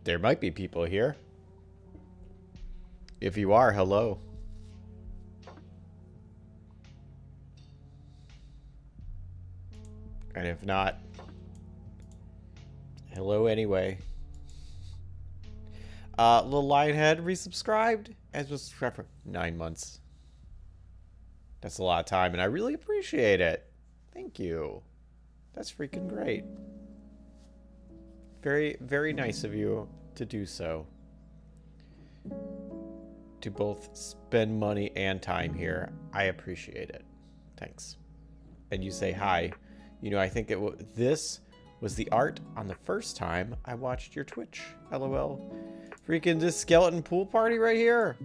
There might be people here. If you are, hello. And if not, hello anyway. Little Lionhead resubscribed. As was for 9 months. That's a lot of time, and I really appreciate it. Thank you. That's freaking great. Very, very nice of you to do so. To both spend money and time here. I appreciate it. Thanks. And you say hi. You know, I think this was the art on the first time I watched your Twitch. LOL. Freaking this skeleton pool party right here.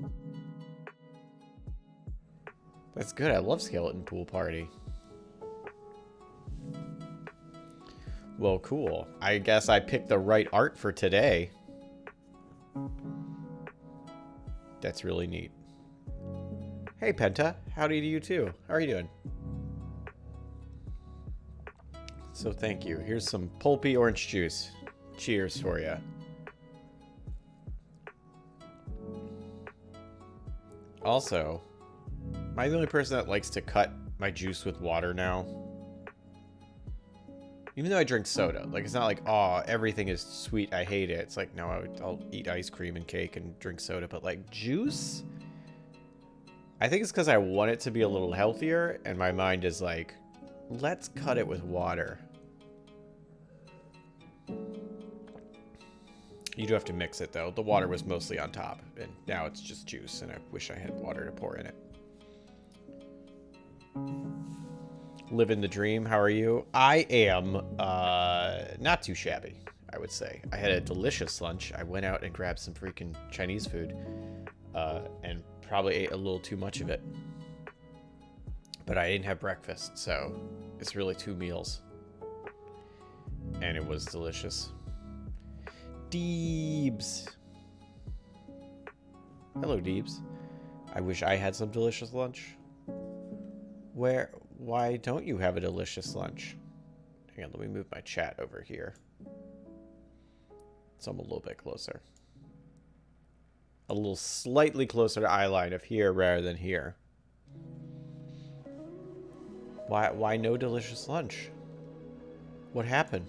That's good. I love skeleton pool party. Well, cool. I guess I picked the right art for today. That's really neat. Hey, Penta. Howdy to you, too. How are you doing? So thank you. Here's some pulpy orange juice. Cheers for you. Also, am I the only person that likes to cut my juice with water now? Even though I drink soda. Like, it's not like, oh, everything is sweet, I hate it. It's like, no, I'll eat ice cream and cake and drink soda. But, like, juice? I think it's because I want it to be a little healthier. And my mind is like, let's cut it with water. You do have to mix it, though. The water was mostly on top. And now it's just juice. And I wish I had water to pour in it. Living the dream. How are you? I am not too shabby, I would say. I had a delicious lunch. I went out and grabbed some freaking Chinese food and probably ate a little too much of it. But I didn't have breakfast, so it's really 2 meals. And it was delicious. Deebs. Hello, Deebs. I wish I had some delicious lunch. Why don't you have a delicious lunch? Hang on, let me move my chat over here. So I'm a little bit closer. A little slightly closer to eyeline of here rather than here. Why no delicious lunch? What happened?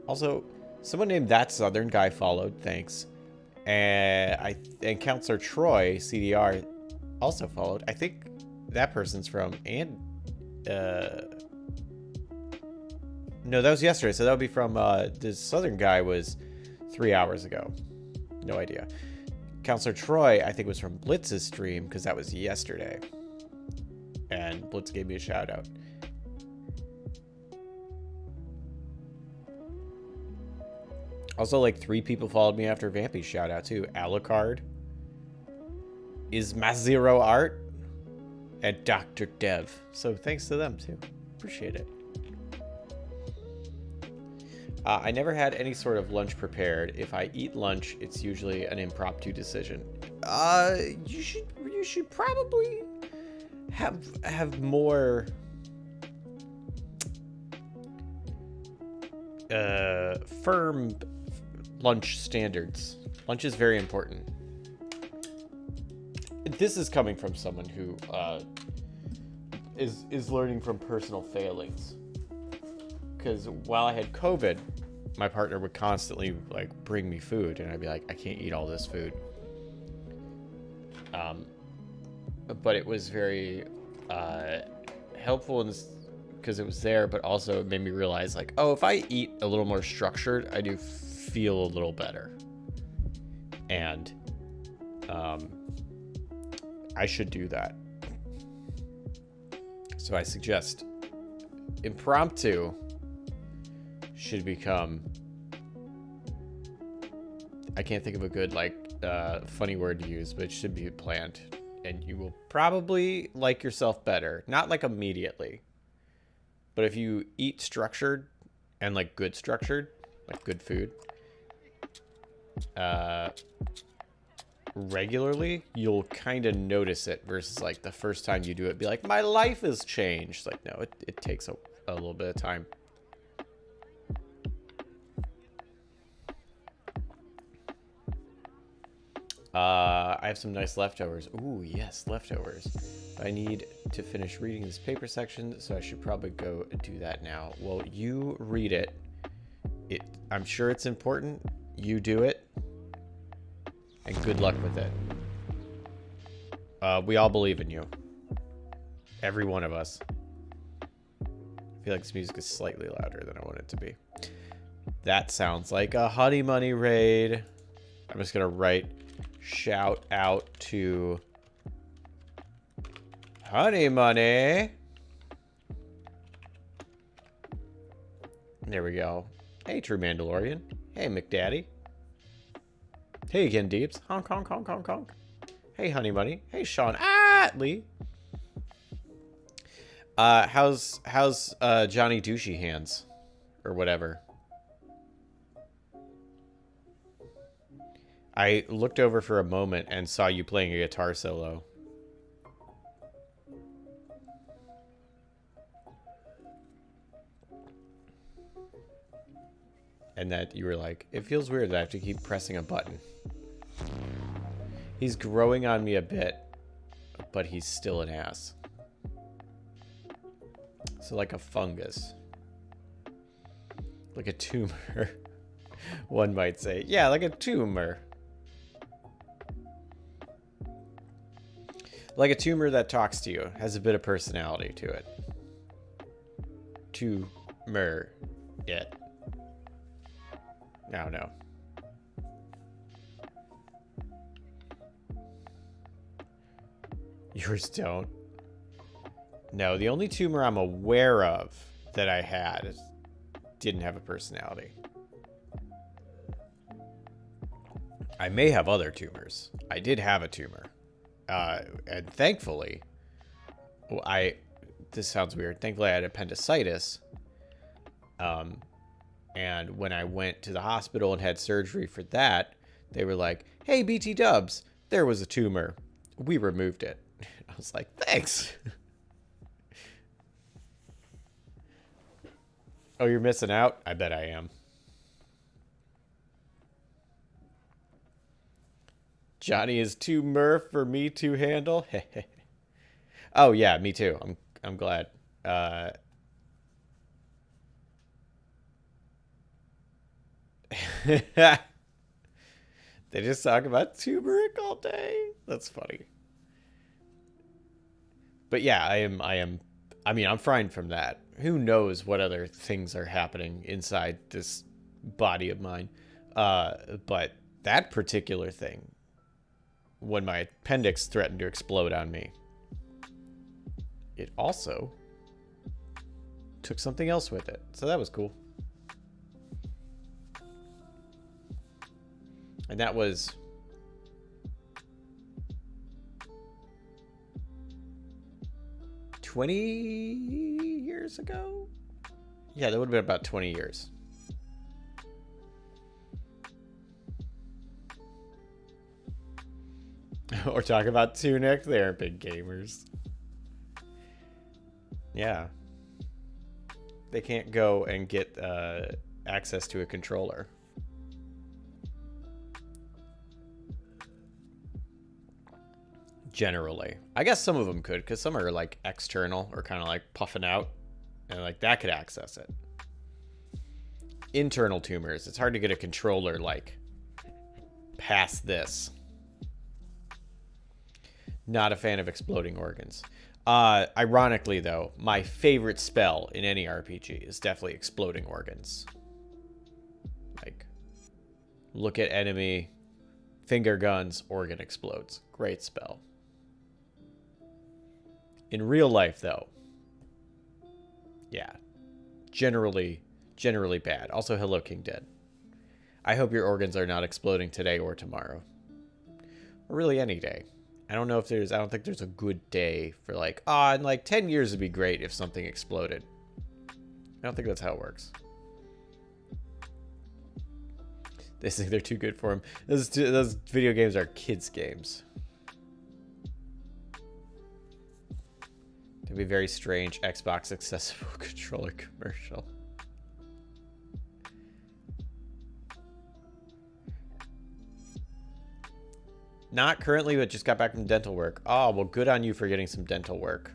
Also, someone named That Southern Guy followed, thanks. And Counselor Troy, CDR, also followed. I think that person's from, and no, that was yesterday, so that would be from this Southern Guy was 3 hours ago. No idea. Counselor Troy, I think, was from Blitz's stream because that was yesterday, and Blitz gave me a shout out. Also, like 3 people followed me after Vampy's shout out too. Alucard, is Mazero Art and Dr. Dev. So thanks to them too. Appreciate it. I never had any sort of lunch prepared. If I eat lunch, it's usually an impromptu decision. You should probably have more firm lunch standards. Lunch is very important. This is coming from someone who is learning from personal failings. Because while I had COVID, my partner would constantly like bring me food, and I'd be like, I can't eat all this food. But it was very helpful because it was there, but also it made me realize like, oh, if I eat a little more structured, I do feel a little better. And I should do that. So I suggest impromptu should become, I can't think of a good like funny word to use, but it should be planned, and you will probably like yourself better. Not like immediately, but if you eat structured and like good structured, like good food regularly, you'll kind of notice it versus like the first time you do it, be like, my life has changed. Like, no, it takes a little bit of time. I have some nice leftovers. Ooh, yes, leftovers. I need to finish reading this paper section, so I should probably go do that now. Well, you read it. I'm sure it's important. You do it. And good luck with it. We all believe in you. Every one of us. I feel like this music is slightly louder than I want it to be. That sounds like a Honey Money raid. I'm just going to write shout out to Honey Money. There we go. Hey, True Mandalorian. Hey, McDaddy. Hey, again, Deeps. Honk, honk, honk, honk, honk. Hey, Honey Money. Hey, Sean Atley. How's Johnny Douchey Hands? Or whatever. I looked over for a moment and saw you playing a guitar solo. And that you were like, it feels weird that I have to keep pressing a button. He's growing on me a bit, but he's still an ass. So like a fungus. Like a tumor. One might say. Yeah, like a tumor. Like a tumor that talks to you. Has a bit of personality to it. Tumor. It. I don't know. Yours don't. No, the only tumor I'm aware of that I had didn't have a personality. I may have other tumors. I did have a tumor. And thankfully, this sounds weird. Thankfully, I had appendicitis. And when I went to the hospital and had surgery for that, they were like, hey, BT Dubs, there was a tumor. We removed it. I was like, thanks. Oh, you're missing out? I bet I am. Johnny is too Murph for me to handle. Oh yeah, me too. I'm glad. They just talk about turmeric all day. That's funny. But yeah, I mean, I'm fine from that. Who knows what other things are happening inside this body of mine. But that particular thing, when my appendix threatened to explode on me, it also took something else with it. So that was cool. And that was 20 years ago? Yeah, that would have been about 20 years. Or talk about Tunic. They're big gamers. Yeah. They can't go and get access to a controller. Generally. I guess some of them could, because some are like external or kind of like puffing out. And like that could access it. Internal tumors. It's hard to get a controller like past this. Not a fan of exploding organs. Ironically, though, my favorite spell in any RPG is definitely exploding organs. Like, look at enemy, finger guns, organ explodes. Great spell. In real life, though, yeah, generally bad. Also, hello, King Dead. I hope your organs are not exploding today or tomorrow. Or really any day. I don't think there's a good day for like, in like 10 years it'd be great if something exploded. I don't think that's how it works. They think they're too good for him. Those video games are kids' games. It'd be very strange Xbox accessible controller commercial. Not currently, but just got back from dental work. Oh, well, good on you for getting some dental work.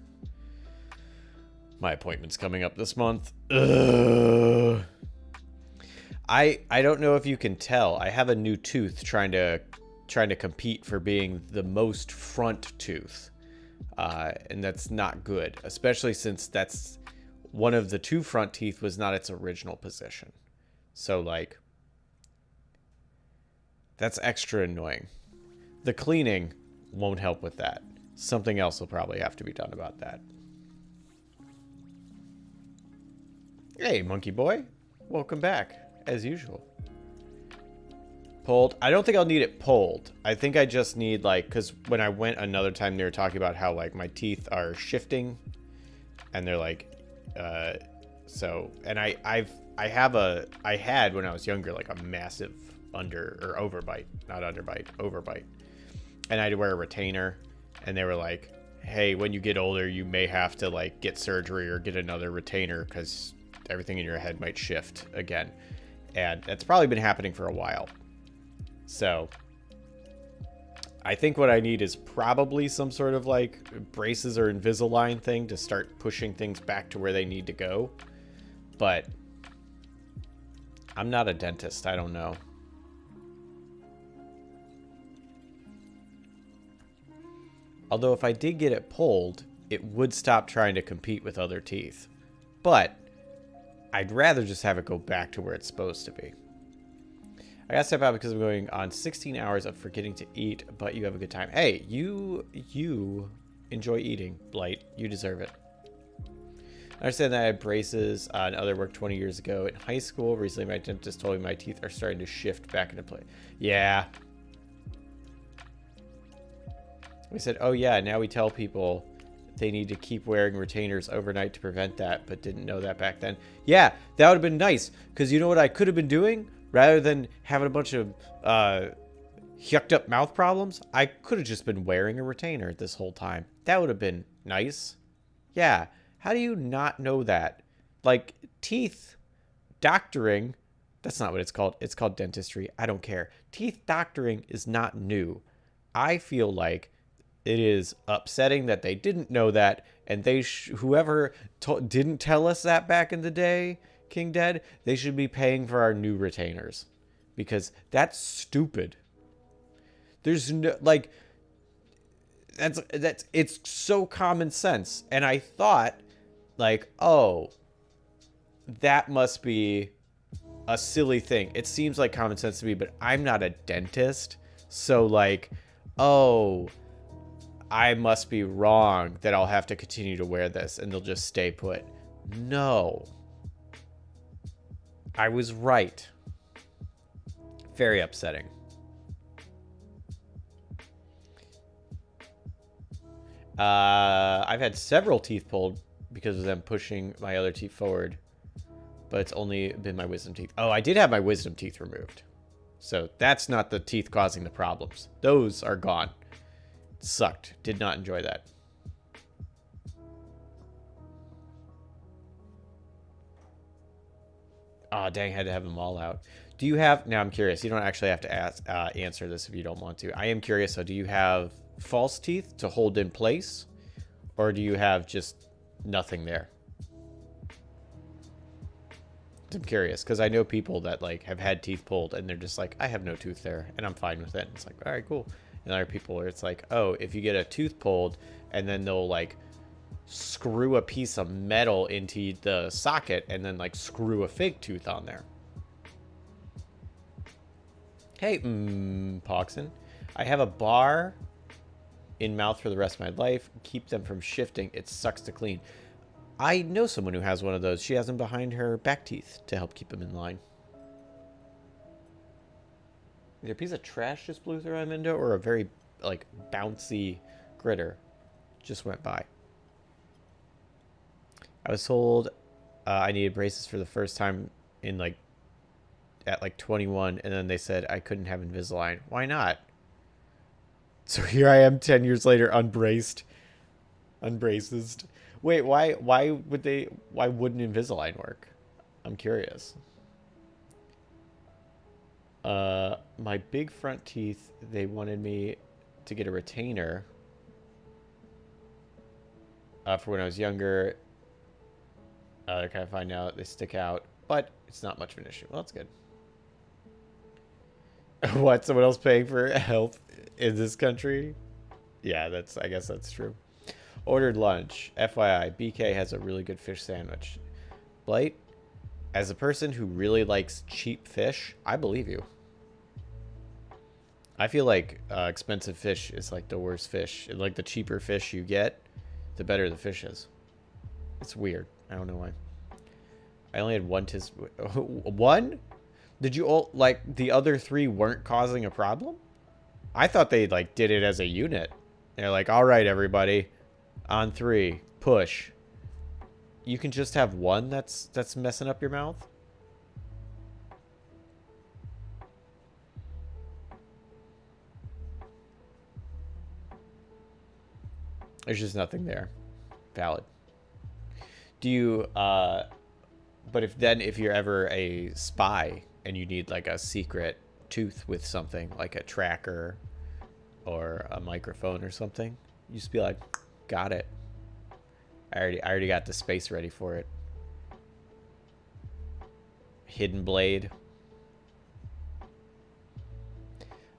My appointment's coming up this month. Ugh. I don't know if you can tell. I have a new tooth trying to compete for being the most front tooth. And that's not good, especially since that's one of the two front teeth was not its original position. So like that's extra annoying. The cleaning won't help with that. Something else will probably have to be done about that. Hey, monkey boy. Welcome back, as usual. Pulled. I don't think I'll need it pulled. I think I just need, like, because when I went another time, they were talking about how, like, my teeth are shifting. And they're, like, and I had, when I was younger, like, a massive overbite. Not underbite, overbite. And I had to wear a retainer, and they were like, hey, when you get older, you may have to like get surgery or get another retainer because everything in your head might shift again. And that's probably been happening for a while. So I think what I need is probably some sort of like braces or Invisalign thing to start pushing things back to where they need to go. But I'm not a dentist. I don't know. Although if I did get it pulled, it would stop trying to compete with other teeth. But I'd rather just have it go back to where it's supposed to be. I gotta step out because I'm going on 16 hours of forgetting to eat, but you have a good time. Hey, you enjoy eating, Blight. You deserve it. I understand that I had braces and other work 20 years ago. In high school, recently my dentist told me my teeth are starting to shift back into place. Yeah. We said, oh yeah, now we tell people they need to keep wearing retainers overnight to prevent that, but didn't know that back then. Yeah, that would have been nice, because you know what I could have been doing? Rather than having a bunch of yucked up mouth problems, I could have just been wearing a retainer this whole time. That would have been nice. Yeah, how do you not know that? Like, teeth doctoring, that's not what it's called. It's called dentistry. I don't care. Teeth doctoring is not new. I feel like it is upsetting that they didn't know that, and they whoever didn't tell us that back in the day, King Dead, they should be paying for our new retainers, because that's stupid. There's no, like, that's it's so common sense, and I thought, like, oh, that must be a silly thing. It seems like common sense to me, but I'm not a dentist, so like, oh, I must be wrong that I'll have to continue to wear this and they'll just stay put. No. I was right. Very upsetting. I've had several teeth pulled because of them pushing my other teeth forward, but it's only been my wisdom teeth. Oh, I did have my wisdom teeth removed. So that's not the teeth causing the problems. Those are gone. It sucked. Did not enjoy that. Oh, dang, had to have them all out. Do you have... Now, I'm curious. You don't actually have to answer this if you don't want to. I am curious, though. Do you have false teeth to hold in place? Or do you have just nothing there? I'm curious, because I know people that, like, have had teeth pulled, and they're just like, I have no tooth there, and I'm fine with it. And it's like, all right, cool. And other people where it's like, oh, if you get a tooth pulled, and then they'll, like, screw a piece of metal into the socket and then like screw a fake tooth on there. Hey, Poxon. I have a bar in mouth for the rest of my life. Keep them from shifting. It sucks to clean. I know someone who has one of those. She has them behind her back teeth to help keep them in line. Is there a piece of trash just blew through my window or a very like bouncy critter just went by? I was told I needed braces for the first time in like at like 21, and then they said I couldn't have Invisalign. Why not? So here I am 10 years later, unbraced. Unbraced. Wait, why wouldn't Invisalign work? I'm curious. My big front teeth, they wanted me to get a retainer for when I was younger. They're kind of fine now. They stick out, but it's not much of an issue. Well, that's good. What? Someone else paying for health in this country? Yeah, I guess that's true. Ordered lunch. FYI, BK has a really good fish sandwich. Blight, as a person who really likes cheap fish, I believe you. I feel like expensive fish is like the worst fish. And like the cheaper fish you get, the better the fish is. It's weird. I don't know why. I only had one one? Did you all like the other three weren't causing a problem? I thought they like did it as a unit. They're like, all right, everybody, on 3, push. You can just have one that's messing up your mouth. There's just nothing there. Valid. Do you, but if you're ever a spy and you need like a secret tooth with something like a tracker or a microphone or something, you just be like, got it. I already got the space ready for it. Hidden blade.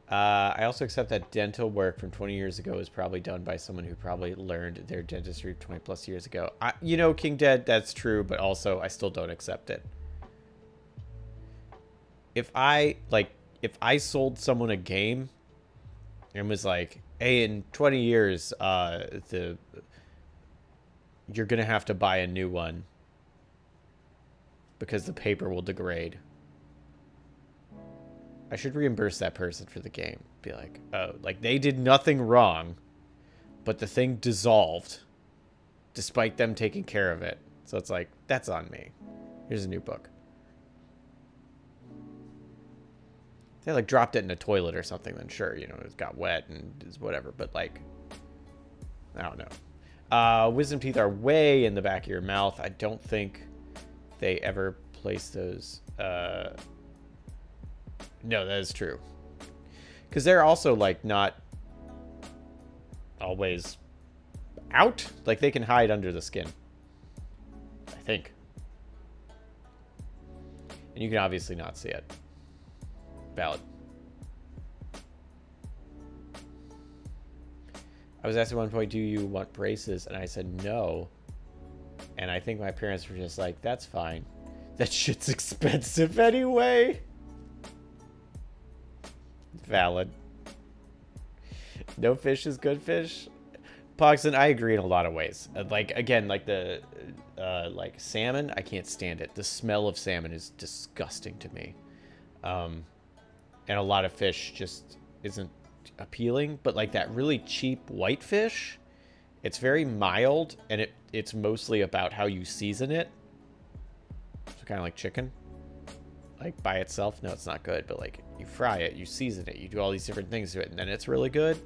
I also accept that dental work from 20 years ago is probably done by someone who probably learned their dentistry 20 plus years ago. You know, King Dead, that's true, but also I still don't accept it. If I sold someone a game and was like, hey, in 20 years, you're going to have to buy a new one because the paper will degrade. I should reimburse that person for the game. Be like, oh, like they did nothing wrong, but the thing dissolved despite them taking care of it. So it's like, that's on me. Here's a new book. They like dropped it in a toilet or something, then sure, you know, it got wet and is whatever. But like, I don't know. Wisdom teeth are way in the back of your mouth. I don't think they ever place those. No, that is true. Because they're also, like, not always out. Like, they can hide under the skin. I think. And you can obviously not see it. Valid. I was asked at one point, do you want braces? And I said no. And I think my parents were just like, that's fine. That shit's expensive anyway. Valid. No fish is good fish. Poxon, I agree in a lot of ways. Like, again, like the like salmon, I can't stand it. The smell of salmon is disgusting to me. And a lot of fish just isn't appealing. But like that really cheap white fish It's very mild, and it's mostly about how you season it. So kind of like chicken. Like by itself, no, it's not good, but like you fry it, you season it, you do all these different things to it, and then it's really good.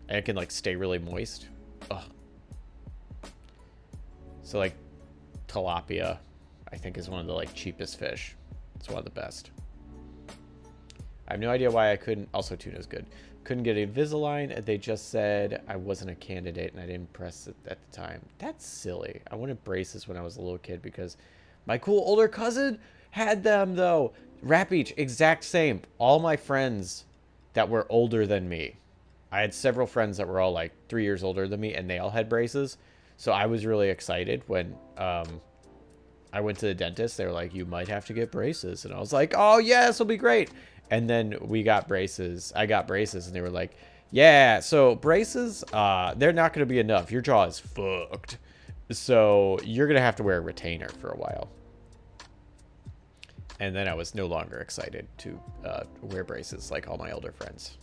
And it can like stay really moist. Ugh. So like tilapia, I think, is one of the like cheapest fish. It's one of the best. I have no idea why I couldn't. Also, tuna's good. Couldn't get Invisalign. They just said I wasn't a candidate and I didn't press it at the time. That's silly. I wanted braces when I was a little kid because my cool older cousin had them though. Rap Beach, exact same. All my friends that were older than me. I had several friends that were all like 3 years older than me and they all had braces. So I was really excited when I went to the dentist. They were like, you might have to get braces. And I was like, oh yeah, this will be great. And then we got braces. I got braces and they were like, yeah, so braces, they're not going to be enough. Your jaw is fucked. So you're going to have to wear a retainer for a while. And then I was no longer excited to wear braces like all my older friends.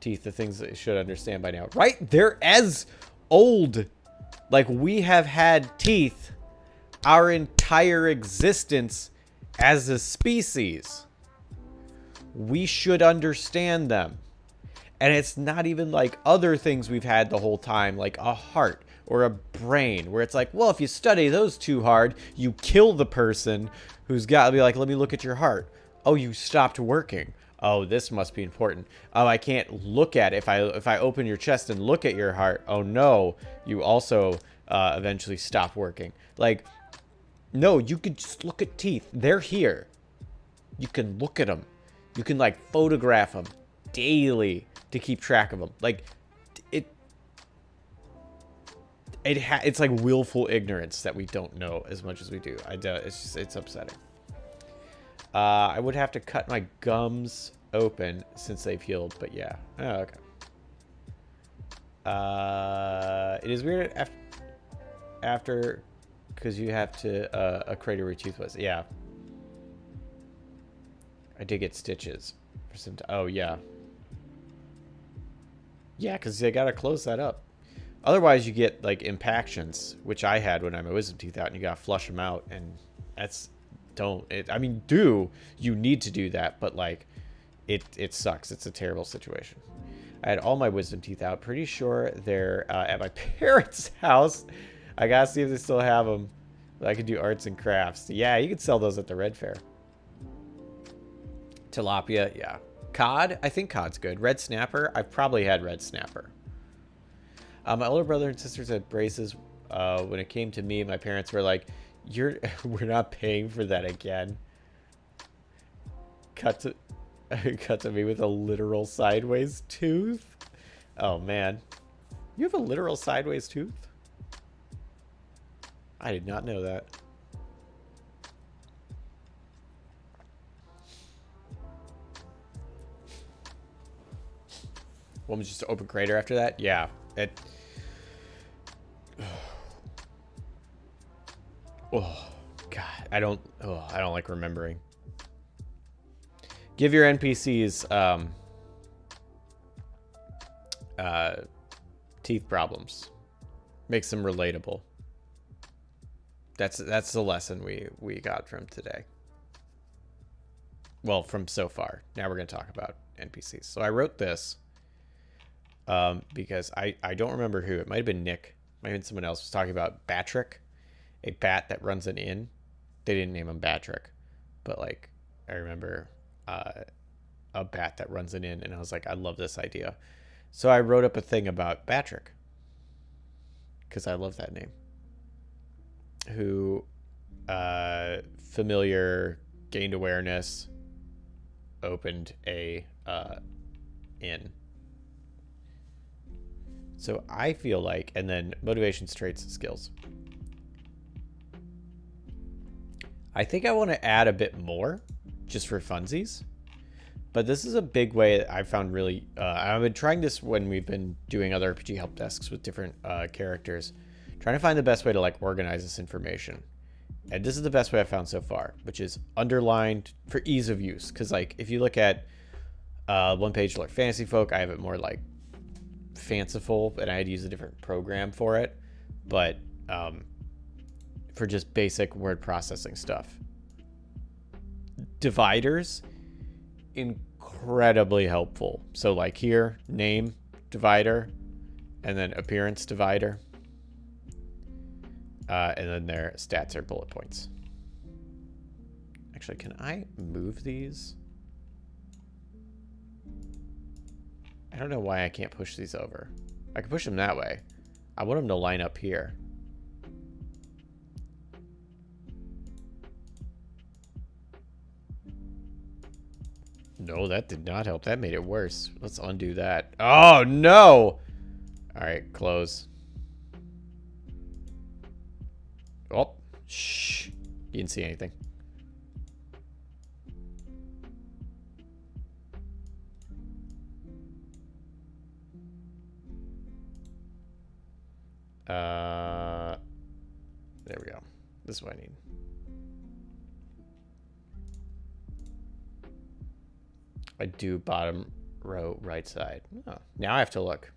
Teeth, the things that you should understand by now. Right? They're as old. Like we have had teeth our entire existence as a species. We should understand them. And it's not even like other things we've had the whole time, like a heart or a brain, where it's like, well, if you study those too hard, you kill the person who's got to be like, let me look at your heart. Oh, you stopped working. Oh, this must be important. Oh, I can't look at it. If I open your chest and look at your heart, oh no, you also eventually stop working. Like, no, you could just look at teeth. They're here. You can look at them. You can like photograph them daily to keep track of them. Like it's like willful ignorance that we don't know as much as we do. It's upsetting. I would have to cut my gums open since they've healed, but yeah. Oh, okay. It is weird after because you have to a crater where your tooth was. Yeah. I did get stitches for some time. Oh, yeah. Yeah, because they got to close that up. Otherwise, you get, like, impactions, which I had when I had my wisdom teeth out, and you got to flush them out, and that's... I mean, you need to do that, but, like, it sucks. It's a terrible situation. I had all my wisdom teeth out. Pretty sure they're at my parents' house. I got to see if they still have them. I could do arts and crafts. Yeah, you could sell those at the Red Fair. Tilapia, yeah. Cod, I think cod's good. Red snapper, I've probably had red snapper. My older brother and sisters had braces. When it came to me, my parents were like, we're not paying for that again. Cut to me with a literal sideways tooth. Oh man. You have a literal sideways tooth? I did not know that. One was just an open crater after that? Yeah. Oh, God. I don't like remembering. Give your NPCs teeth problems. Makes them relatable. That's the lesson we got from today. Well, from so far. Now we're going to talk about NPCs. So I wrote this. Because I don't remember who. It might have been Nick. Might have been someone else was talking about Batrick, a bat that runs an inn. They didn't name him Batrick, but like I remember a bat that runs an inn, and I was like, I love this idea. So I wrote up a thing about Batrick because I love that name. Who familiar, gained awareness, opened a inn. So I feel like, and then motivations, traits, and skills. I think I want to add a bit more just for funsies. But this is a big way that I found really, I've been trying this when we've been doing other RPG help desks with different characters. Trying to find the best way to like organize this information. And this is the best way I've found so far, which is underlined for ease of use. Because like if you look at one page like Fantasy Folk, I have it more like fanciful, and I had to use a different program for it. But for just basic word processing stuff. Dividers, incredibly helpful. So like here, name divider, and then appearance divider. And then their stats are bullet points. Actually, can I move these? I don't know why I can't push these over. I can push them that way. I want them to line up here. No, that did not help. That made it worse. Let's undo that. Oh, no! All right, close. Oh, shh. You didn't see anything. There we go. This is what I need. I do bottom row right side. Oh, now I have to look.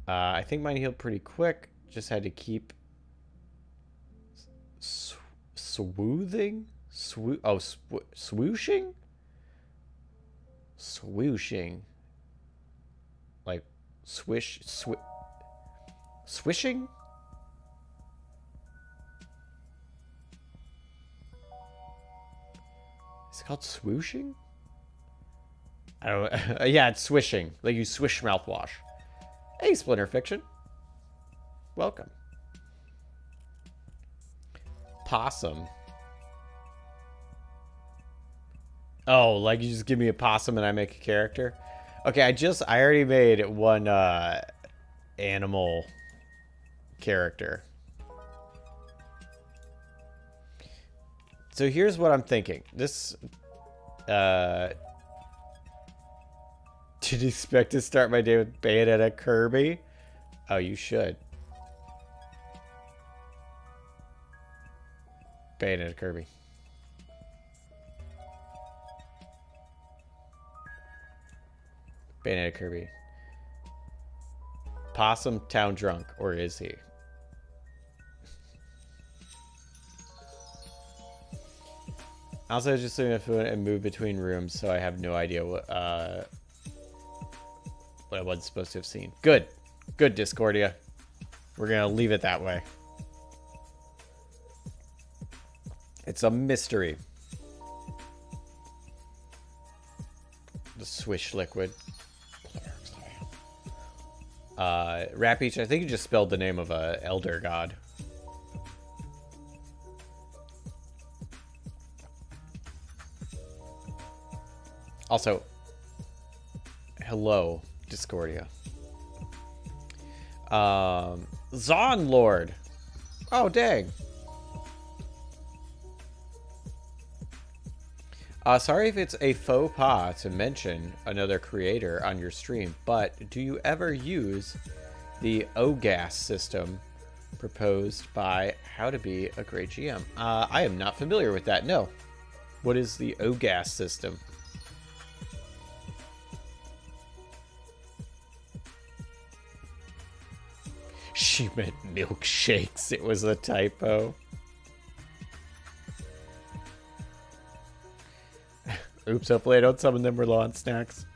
I think mine healed pretty quick. Just had to keep swooshing? Swooshing? Swooshing. Like swishing? Is it called swooshing? I don't know. Yeah, it's swishing. Like you swish mouthwash. Hey, Splinter Fiction. Welcome. Possum. Oh, like you just give me a possum and I make a character? Okay, I already made one animal character. So here's what I'm thinking. This did you expect to start my day with Bayonetta Kirby? Oh, you should. Bayonetta Kirby. Bayonetta Kirby. Possum Town Drunk, or is he? Also, just looking at food and move between rooms, so I have no idea what I wasn't supposed to have seen. Good. Good, Discordia. We're going to leave it that way. It's a mystery. The swish liquid. Rapeach, I think you just spelled the name of a elder god. Also, hello, Discordia. Zon Lord. Oh, dang. Sorry if it's a faux pas to mention another creator on your stream, but do you ever use the OGAS system proposed by How to Be a Great GM? I am not familiar with that, no. What is the OGAS system? She meant milkshakes. It was a typo. Oops, hopefully I don't summon them we're low on snacks.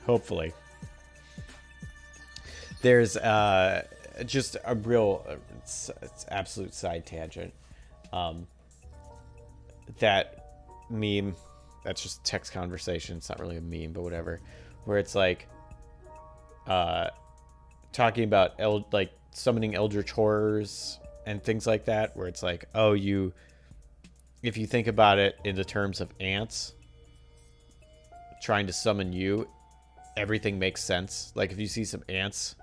Hopefully. There's just a real it's absolute side tangent. That meme, that's just text conversation. It's not really a meme, but whatever. Where it's like talking about like summoning eldritch horrors and things like that, where it's like, oh, if you think about it in the terms of ants trying to summon you, everything makes sense. Like if you see some ants,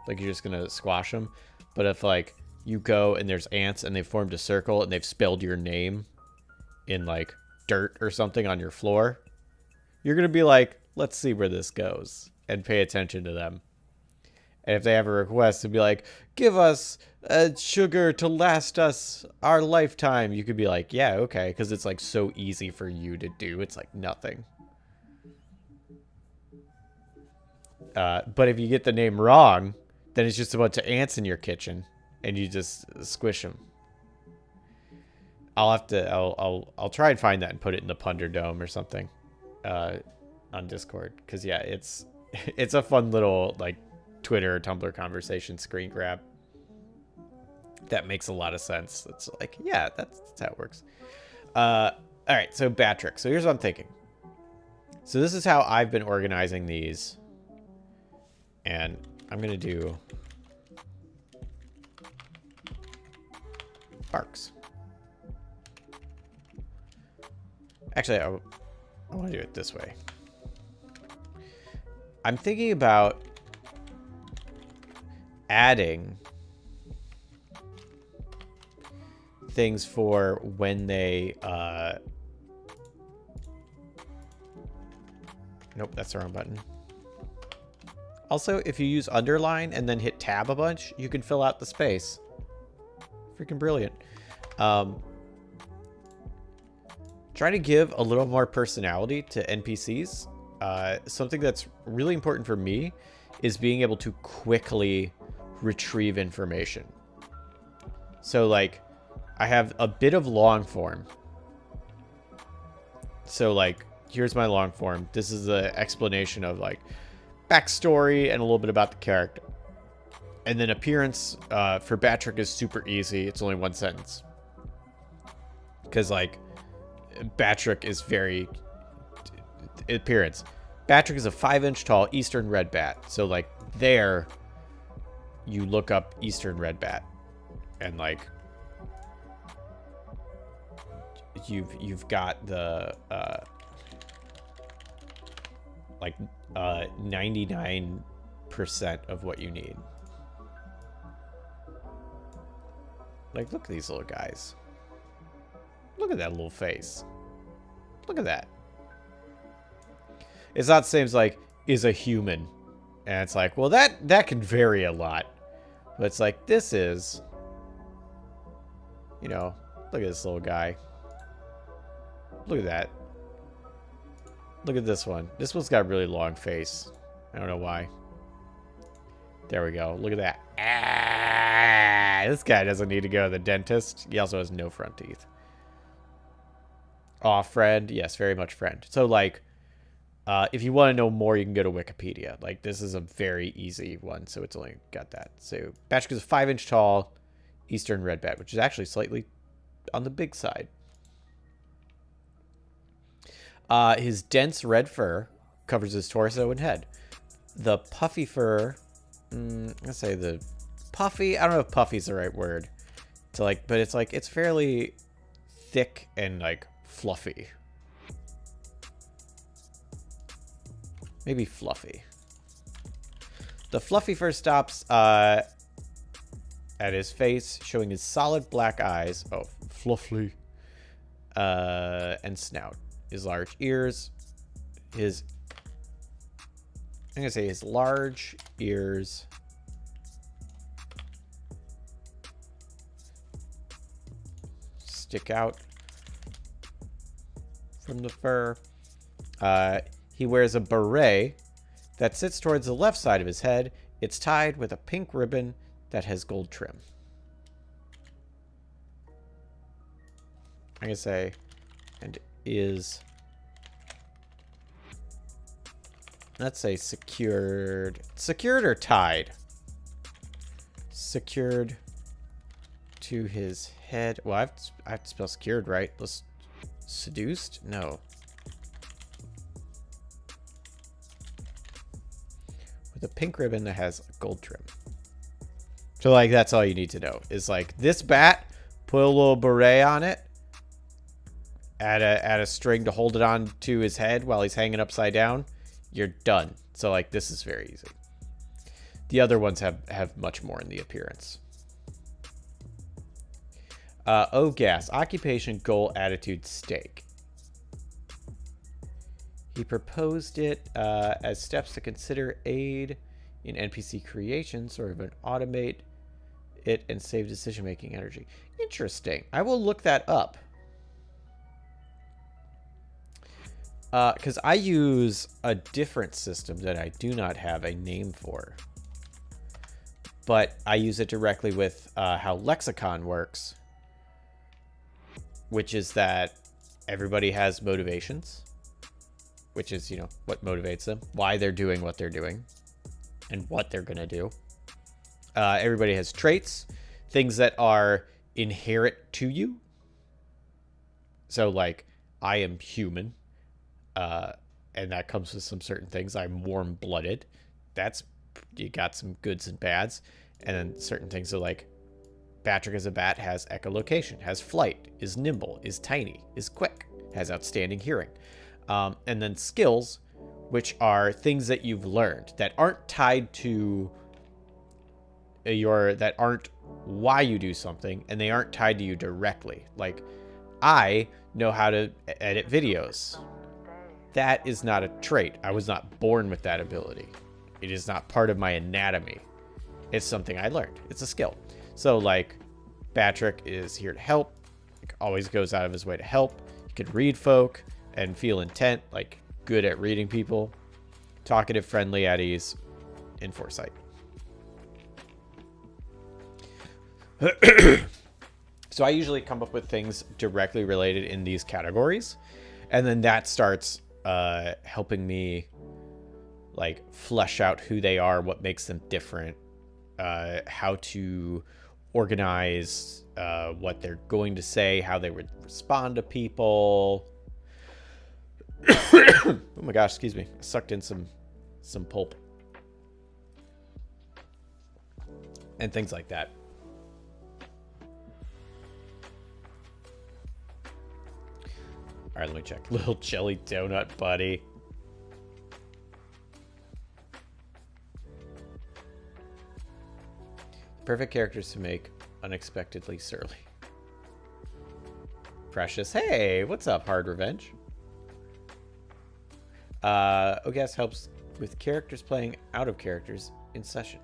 like you're just gonna squash them. But if like you go and there's ants and they've formed a circle and they've spelled your name in like dirt or something on your floor, you're gonna be like, let's see where this goes and pay attention to them. And if they have a request to be like, give us sugar to last us our lifetime, you could be like, yeah, okay, because it's like so easy for you to do. It's like nothing. But if you get the name wrong, then it's just a bunch of ants in your kitchen, and you just squish them. I'll try and find that and put it in the Punderdome or something, on Discord, because yeah, it's a fun little like Twitter or Tumblr conversation screen grab that makes a lot of sense. It's like, yeah, that's how it works. All right, so Batrick. So here's what I'm thinking. So this is how I've been organizing these. And I'm going to do barks. Actually, I want to do it this way. I'm thinking about adding things for when they nope, that's the wrong button. Also, if you use underline and then hit tab a bunch, you can fill out the space. Freaking brilliant. Try to give a little more personality to NPCs. Something that's really important for me is being able to quickly retrieve information. So like, I have a bit of long form. So like, here's my long form. This is the explanation of like backstory and a little bit about the character. And then appearance for Batrick is super easy. It's only one sentence. Because like, Batrick is very... Appearance. Batrick is a 5-inch tall eastern red bat. So like, there, you look up eastern red bat. And like, you've got the... like 99% of what you need. Like, look at these little guys. Look at that little face. Look at that. It's not the same as like, is a human. And it's like, well, that can vary a lot. But it's like, this is, you know, look at this little guy. Look at that. Look at this one. This one's got a really long face. I don't know why. There we go. Look at that. Ah, this guy doesn't need to go to the dentist. He also has no front teeth. Aw, friend. Yes, very much friend. So, like, if you want to know more, you can go to Wikipedia. Like, this is a very easy one, so it's only got that. So, Batrick is a 5-inch tall eastern red bat, which is actually slightly on the big side. His dense red fur covers his torso and head. The puffy fur, let's say the puffy, I don't know if puffy is the right word to like, but it's like, it's fairly thick and like fluffy. Maybe fluffy. The fluffy fur stops at his face, showing his solid black eyes. Oh, fluffy. And snout. His large ears, I'm going to say his large ears stick out from the fur. He wears a beret that sits towards the left side of his head. It's tied with a pink ribbon that has gold trim. I'm going to say, and is, let's say, secured or tied? Secured to his head. Well, I have to spell secured right. Let's, seduced? No. With a pink ribbon that has gold trim. So, like, that's all you need to know. Is, like, this bat, put a little beret on it, add a string to hold it on to his head while he's hanging upside down, you're done. So, like, this is very easy. The other ones have much more in the appearance. Gas. Occupation, goal, attitude, stake. He proposed it as steps to consider aid in NPC creation, sort of an automate it and save decision-making energy. Interesting. I will look that up. Because I use a different system that I do not have a name for. But I use it directly with how Lexicon works. Which is that everybody has motivations. Which is, you know, what motivates them. Why they're doing what they're doing. And what they're going to do. Everybody has traits. Things that are inherent to you. So, like, I am human. And that comes with some certain things. I'm warm-blooded. That's, you got some goods and bads. And then certain things. So, like, Patrick as a bat has echolocation, has flight, is nimble, is tiny, is quick, has outstanding hearing. And then skills, which are things that you've learned that aren't tied to that aren't why you do something, and they aren't tied to you directly. Like, I know how to edit videos. That is not a trait. I was not born with that ability. It is not part of my anatomy. It's something I learned. It's a skill. So, like, Patrick is here to help. Like, always goes out of his way to help. He can read folk and feel intent, like, good at reading people. Talkative, friendly, at ease, and foresight. So I usually come up with things directly related in these categories. And then that starts helping me, like, flesh out who they are, what makes them different, how to organize what they're going to say, how they would respond to people. Oh my gosh, excuse me. I sucked in some pulp. And things like that. All right, let me check. Little jelly donut buddy. Perfect characters to make unexpectedly surly. Precious. Hey, what's up, Hard Revenge? OGAS helps with characters playing out of characters in session.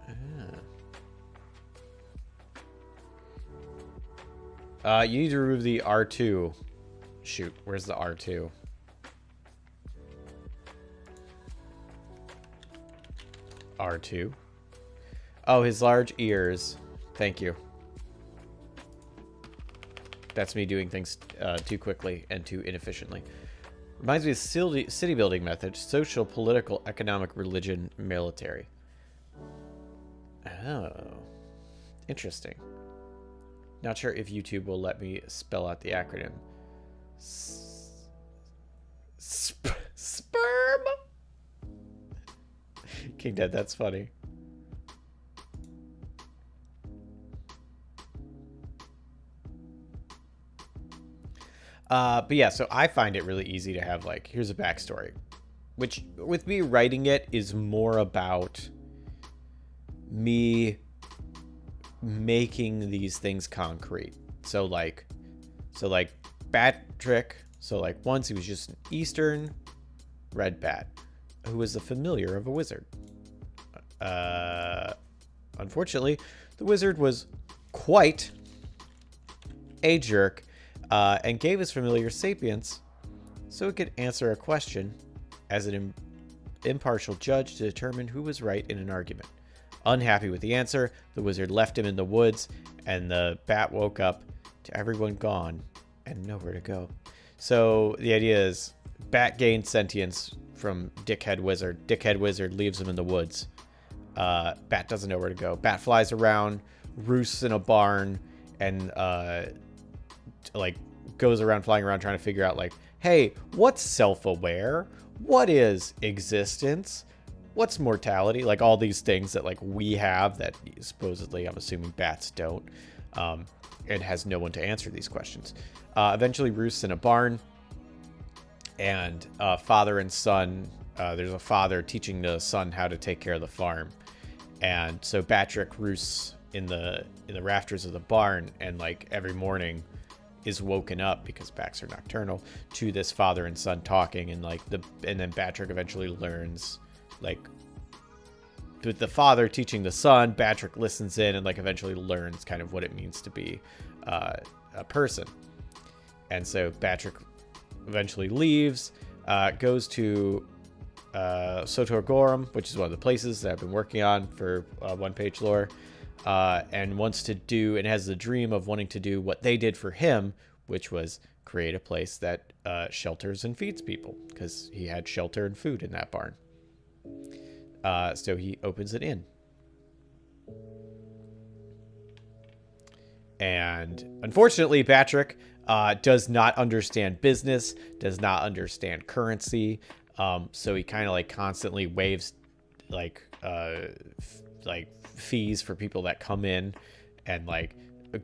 You need to remove the R2. Shoot, where's the R2? R2. Oh, his large ears. Thank you. That's me doing things too quickly and too inefficiently. Reminds me of city building methods: social, political, economic, religion, military. Oh. Interesting. Not sure if YouTube will let me spell out the acronym. Sperm? King Dead, that's funny. But yeah, so I find it really easy to have, like, here's a backstory. Which, with me writing it, is more about me making these things concrete. So like Patrick, so like once he was just an Eastern red bat who was the familiar of a wizard. Unfortunately, the wizard was quite a jerk and gave his familiar sapience so it could answer a question as an impartial judge to determine who was right in an argument. Unhappy with the answer, the wizard left him in the woods, and the bat woke up to everyone gone and nowhere to go. So the idea is bat gained sentience from Dickhead Wizard. Dickhead Wizard leaves him in the woods. Bat doesn't know where to go. Bat flies around, roosts in a barn, and like goes around flying around trying to figure out, like, hey, what's self-aware? What is existence? What's mortality? Like all these things that like we have that supposedly, I'm assuming, bats don't, and has no one to answer these questions. Eventually roosts in a barn, and father and son, there's a father teaching the son how to take care of the farm. And so Patrick roosts in the rafters of the barn, and like every morning is woken up, because bats are nocturnal, to this father and son talking, and like and then Patrick eventually learns like with the father teaching the son, Patrick listens in and like eventually learns kind of what it means to be a person. And so Patrick eventually leaves, goes to Sotor Gorum, which is one of the places that I've been working on for One Page Lore, and wants to do, and has the dream of wanting to do what they did for him, which was create a place that shelters and feeds people, because he had shelter and food in that barn. So he opens an inn. And unfortunately, Patrick does not understand business, does not understand currency. So he kind of like constantly waives like fees for people that come in, and like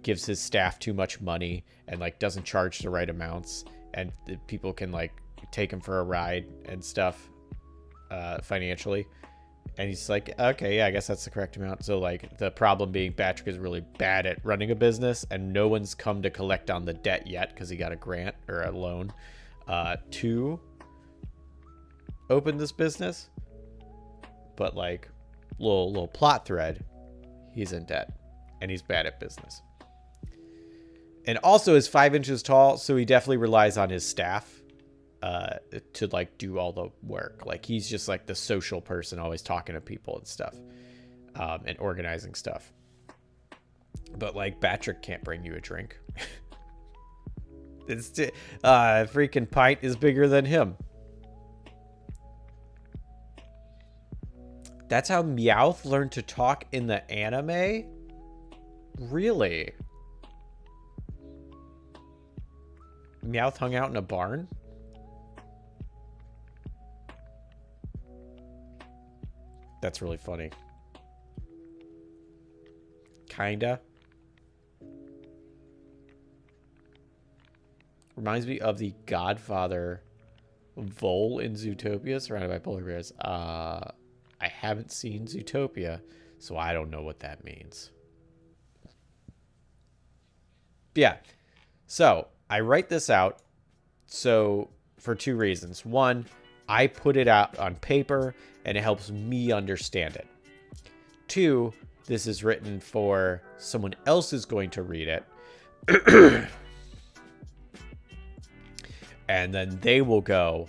gives his staff too much money, and like doesn't charge the right amounts, and people can like take him for a ride and stuff financially. And he's like, okay, yeah, I guess that's the correct amount. So like the problem being Patrick is really bad at running a business, and no one's come to collect on the debt yet because he got a grant or a loan to open this business. But like little plot thread, he's in debt and he's bad at business. And also is 5 inches tall, so he definitely relies on his staff to like do all the work. Like he's just like the social person, always talking to people and stuff, and organizing stuff. But like Patrick can't bring you a drink. It's freaking pint is bigger than him. That's how Meowth learned to talk in the anime? Really? Meowth hung out in a barn? That's really funny. Kinda. Reminds me of the Godfather vole in Zootopia, surrounded by polar bears. I haven't seen Zootopia, so I don't know what that means. Yeah. So I write this out for 2 reasons. One, I put it out on paper and it helps me understand it. 2, this is written for someone else is going to read it. And then they will go,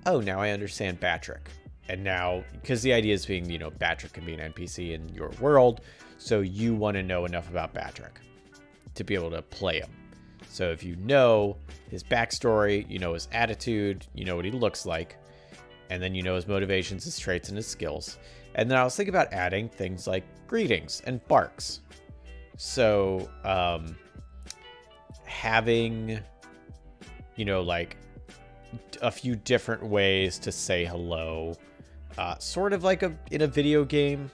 oh, now I understand Patrick. And now, because the idea is being, Patrick can be an NPC in your world. So you want to know enough about Patrick to be able to play him. So if you know his backstory, you know his attitude, you know what he looks like, and then you know his motivations, his traits, and his skills. And then I was thinking about adding things like greetings and barks. So having, like a few different ways to say hello, sort of like in a video game.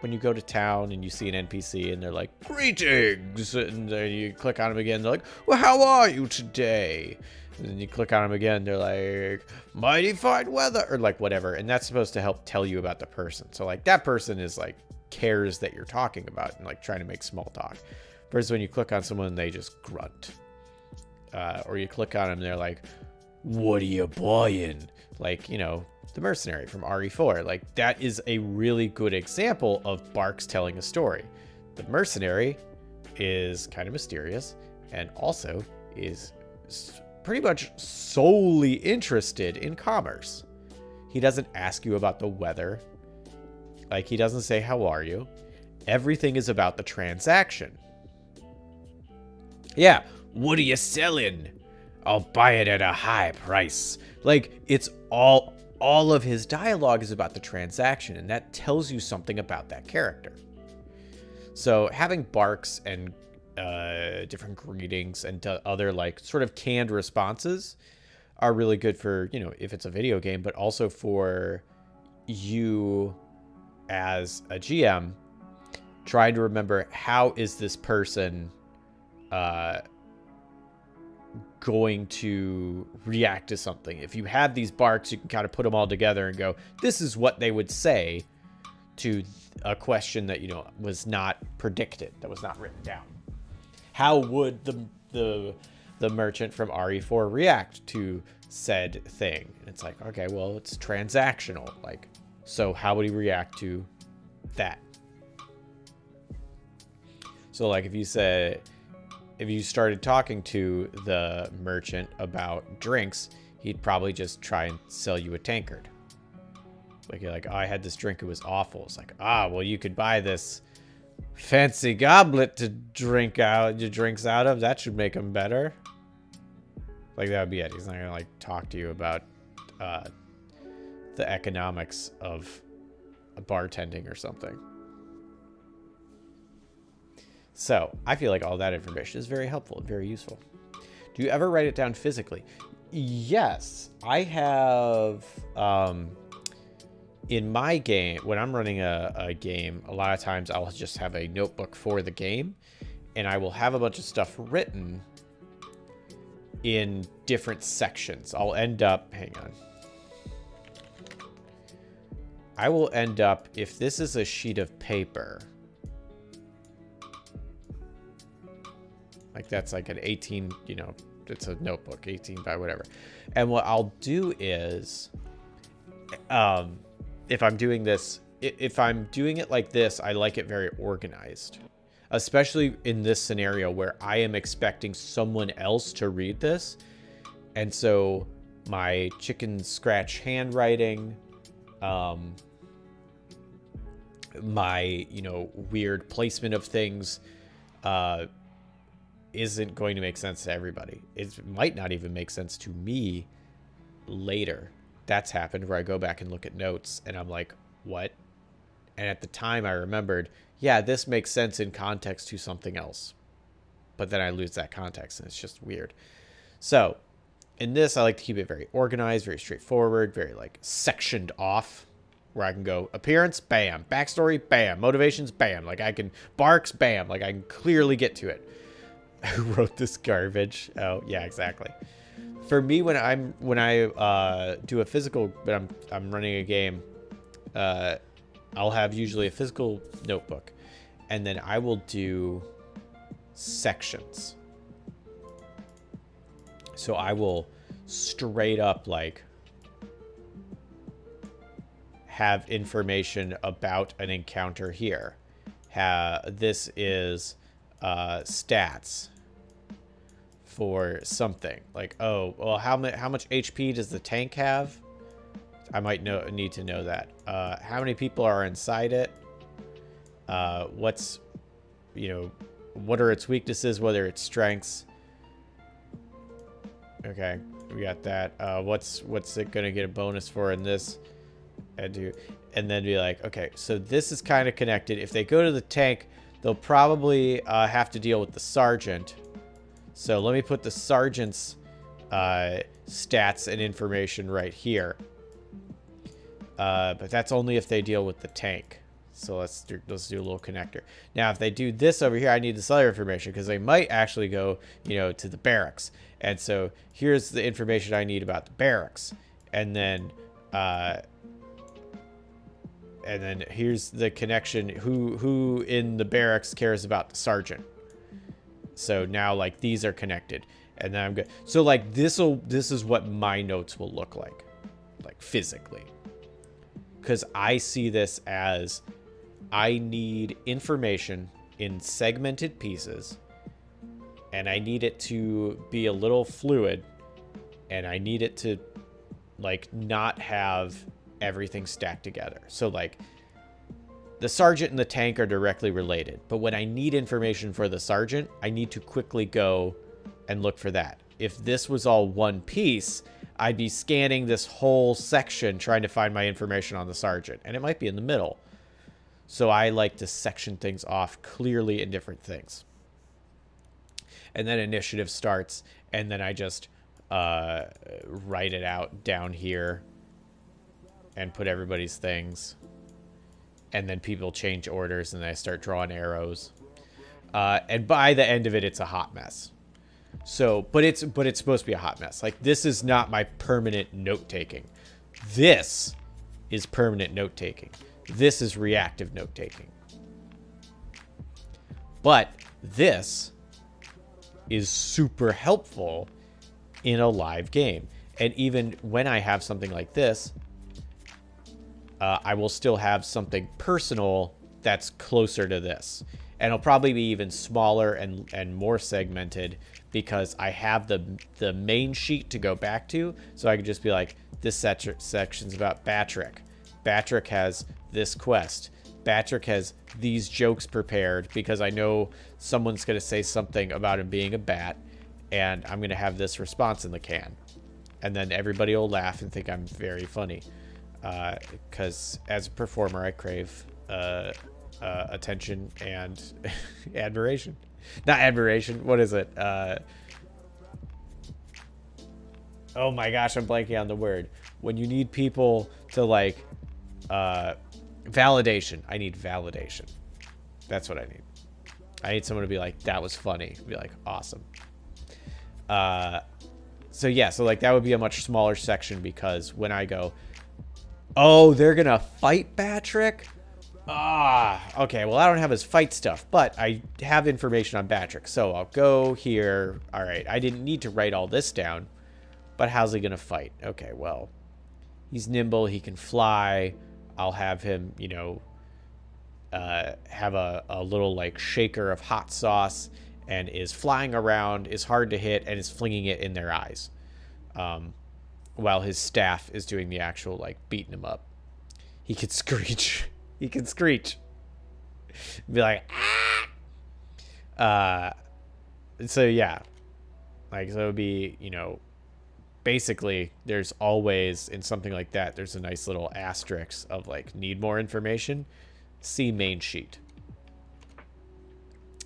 When you go to town and you see an NPC and they're like, greetings, and then you click on them again, they're like, well, how are you today? And then you click on them again, they're like, mighty fine weather, or like whatever. And that's supposed to help tell you about the person. So like that person is like cares that you're talking about and like trying to make small talk. Versus when you click on someone, they just grunt. Or you click on them, they're like, what are you buying? Like, the mercenary from RE4. Like, that is a really good example of Barks telling a story. The mercenary is kind of mysterious and also is pretty much solely interested in commerce. He doesn't ask you about the weather. Like, he doesn't say, how are you? Everything is about the transaction. Yeah, what are you selling? I'll buy it at a high price. Like, it's all of his dialogue is about the transaction, and that tells you something about that character. So having barks and different greetings and other like sort of canned responses are really good for, if it's a video game, but also for you as a GM trying to remember, how is this person going to react to something. If you have these barks, you can kind of put them all together and go, this is what they would say to a question that, was not predicted, that was not written down. How would the merchant from RE4 react to said thing? And it's like, okay, well, it's transactional. Like, so how would he react to that. So like if you started talking to the merchant about drinks, he'd probably just try and sell you a tankard. Like you're like, oh, I had this drink, it was awful. It's like, well, you could buy this fancy goblet to drink out your drinks out of. That should make them better. Like that would be it. He's not gonna like talk to you about the economics of bartending or something. So I feel like all that information is very helpful and very useful. Do you ever write it down physically? Yes, I have. In my game, when I'm running a game, a lot of times I'll just have a notebook for the game, and I will have a bunch of stuff written in different sections. I'll end up, hang on. I will end up, if this is a sheet of paper, like that's like an 18, you know, it's a notebook, 18 by whatever. And what I'll do is, if I'm doing this, if I'm doing it like this, I like it very organized, especially in this scenario where I am expecting someone else to read this. And so my chicken scratch handwriting, my, you know, weird placement of things, isn't going to make sense to everybody. It might not even make sense to me later. That's happened where I go back and look at notes and I'm like, what? And at the time I remembered, yeah, this makes sense in context to something else. But then I lose that context and it's just weird. So in this, I like to keep it very organized, very straightforward, very like sectioned off, where I can go appearance, bam, backstory, bam, motivations, bam. Like I can barks, bam. Like I can clearly get to it. Who wrote this garbage? Oh yeah, exactly. For me, when I do a physical, but I'm running a game, I'll have usually a physical notebook, and then I will do sections. So I will straight up like have information about an encounter here. This is stats for something, like, oh, well, how much HP does the tank have? I might need to know that. How many people are inside it? What's, you know, what are its weaknesses? What are its strengths? Okay, we got that. What's it gonna get a bonus for in this? And then be like, okay, so this is kind of connected. If they go to the tank, they'll probably have to deal with the sergeant. So let me put the sergeant's stats and information right here. But that's only if they deal with the tank. So let's do a little connector. Now, if they do this over here, I need this other information because they might actually go, you know, to the barracks. And so here's the information I need about the barracks. And then here's the connection. Who in the barracks cares about the sergeant? So now, like, these are connected, and then I'm good. So like this is what my notes will look like physically, because I see this as I need information in segmented pieces, and I need it to be a little fluid, and I need it to like not have everything stacked together. So like the sergeant and the tank are directly related, but when I need information for the sergeant, I need to quickly go and look for that. If this was all one piece, I'd be scanning this whole section trying to find my information on the sergeant, and it might be in the middle. So I like to section things off clearly in different things. And then initiative starts, and then I just write it out down here and put everybody's things. And then people change orders, and then I start drawing arrows. And by the end of it, it's a hot mess. So, but it's supposed to be a hot mess. Like, this is not my permanent note-taking. This is permanent note-taking. This is reactive note-taking. But this is super helpful in a live game. And even when I have something like this, I will still have something personal that's closer to this. And it'll probably be even smaller and more segmented because I have the main sheet to go back to. So I could just be like, this section's about Batrick. Batrick has this quest. Batrick has these jokes prepared because I know someone's going to say something about him being a bat, and I'm going to have this response in the can. And then everybody will laugh and think I'm very funny. Because as a performer, I crave attention and admiration. Not admiration. What is it? Oh my gosh, I'm blanking on the word. When you need people to like validation. I need validation. That's what I need. I need someone to be like, that was funny. Be like, awesome. So yeah, so like that would be a much smaller section because when I go, oh, they're gonna fight Batrick? Okay, well I don't have his fight stuff, but I have information on Batrick. So I'll go here. All right, I didn't need to write all this down, but how's he gonna fight? Okay, well, he's nimble, he can fly. I'll have him, you know, have a little like shaker of hot sauce and is flying around, is hard to hit, and is flinging it in their eyes. While his staff is doing the actual like beating him up. He can screech. He can screech. Be like, ah! So yeah. Like, so it would be, you know, basically there's always, in something like that, there's a nice little asterisk of like, need more information? See main sheet.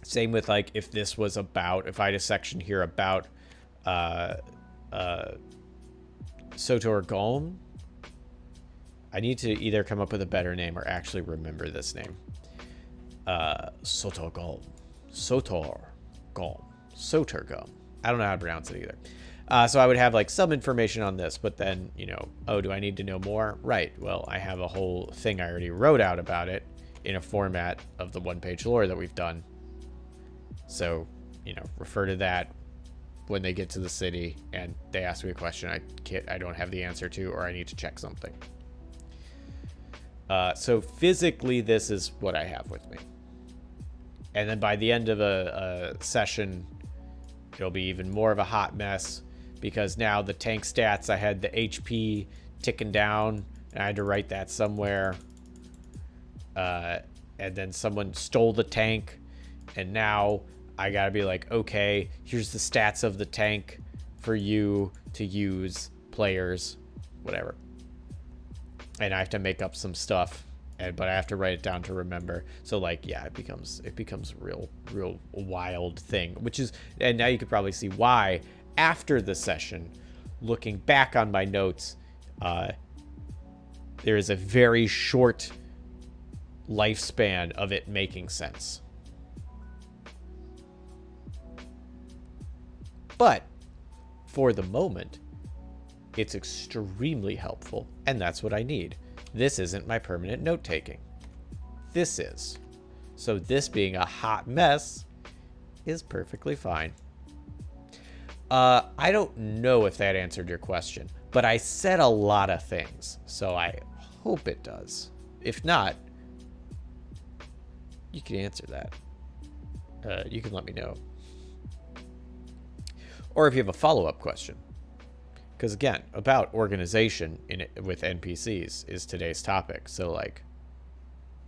Same with like, if this was about, if I had a section here about Sotor Golm, I need to either come up with a better name or actually remember this name. Sotor Golm. Sotor Golm. Sotor Golm. I don't know how to pronounce it either. So I would have like some information on this, but then, you know, oh, do I need to know more? Right. Well, I have a whole thing I already wrote out about it in a format of the one-page lore that we've done. So, you know, refer to that when they get to the city and they ask me a question I don't have the answer to, or I need to check something. So physically, this is what I have with me. And then by the end of a session, it'll be even more of a hot mess because now the tank stats, I had the HP ticking down and I had to write that somewhere. And then someone stole the tank and now I gotta be like, okay, here's the stats of the tank for you to use, players, whatever. And I have to make up some stuff, but I have to write it down to remember. So like, yeah, it becomes real wild thing, which is, and now you could probably see why after the session, looking back on my notes, there is a very short lifespan of it making sense. But for the moment, it's extremely helpful, and that's what I need. This isn't my permanent note-taking. This is. So this being a hot mess is perfectly fine. I don't know if that answered your question, but I said a lot of things, so I hope it does. If not, you can answer that. You can let me know. Or if you have a follow-up question. Because again, about organization with NPCs is today's topic. So like,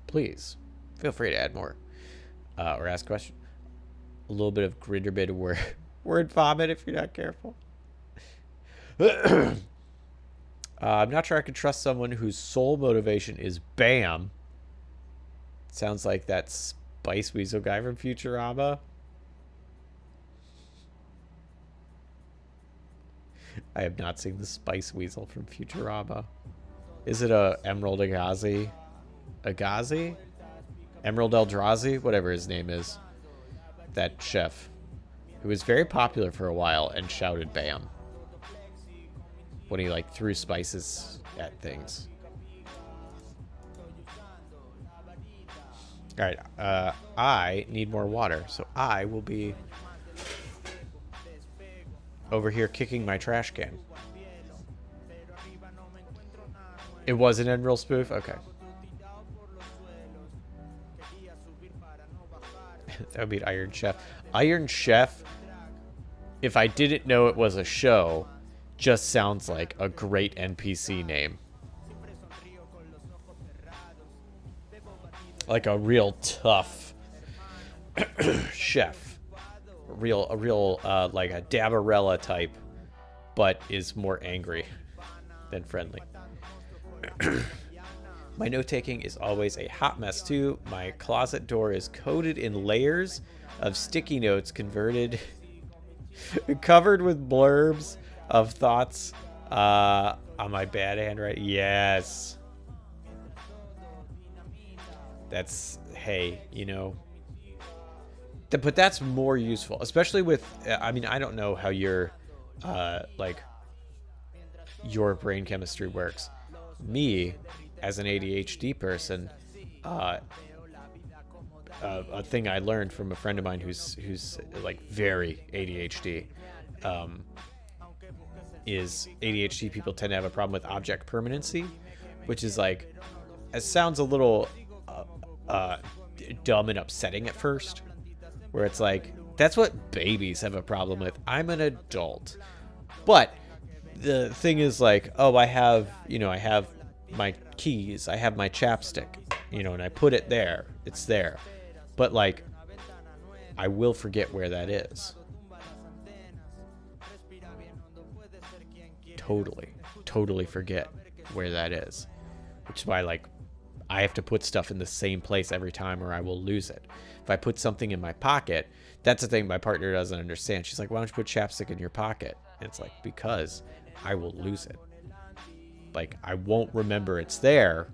please feel free to add more or ask a question. A little bit of grinder bit of word vomit if you're not careful. I'm not sure I can trust someone whose sole motivation is BAM. Sounds like that Spice Weasel guy from Futurama. I have not seen the Spice Weasel from Futurama. Is it a Emerald Agazi? Agazi? Emerald Eldrazi? Whatever his name is. That chef. Who was very popular for a while and shouted BAM. When he like threw spices at things. Alright, I need more water. So I will be over here kicking my trash can. It was an Emerald spoof? Okay. That would be an Iron Chef. Iron Chef, if I didn't know it was a show, just sounds like a great NPC name. Like a real tough chef. A real like a Dabarella type, but is more angry than friendly. My note-taking is always a hot mess too. My closet door is coated in layers of sticky notes covered with blurbs of thoughts on my bad handwriting. Yes. That's, hey, you know. But that's more useful, especially with, I mean, I don't know how your, like, your brain chemistry works. Me, as an ADHD person, a thing I learned from a friend of mine who's like very ADHD, is ADHD people tend to have a problem with object permanency, which is like, it sounds a little dumb and upsetting at first, where it's like, that's what babies have a problem with. I'm an adult. But the thing is like, oh, I have my keys, I have my chapstick, and I put it there. It's there. But like, I will forget where that is. Totally forget where that is. Which is why, like, I have to put stuff in the same place every time or I will lose it. If I put something in my pocket, that's the thing my partner doesn't understand. She's like, why don't you put chapstick in your pocket? And it's like, because I will lose it. Like, I won't remember it's there,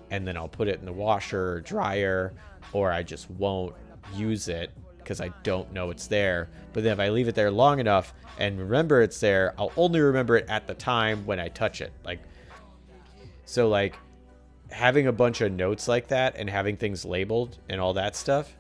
and then I'll put it in the washer or dryer, or I just won't use it because I don't know it's there. But then if I leave it there long enough and remember it's there, I'll only remember it at the time when I touch it. Like, so like, having a bunch of notes like that and having things labeled and all that stuff,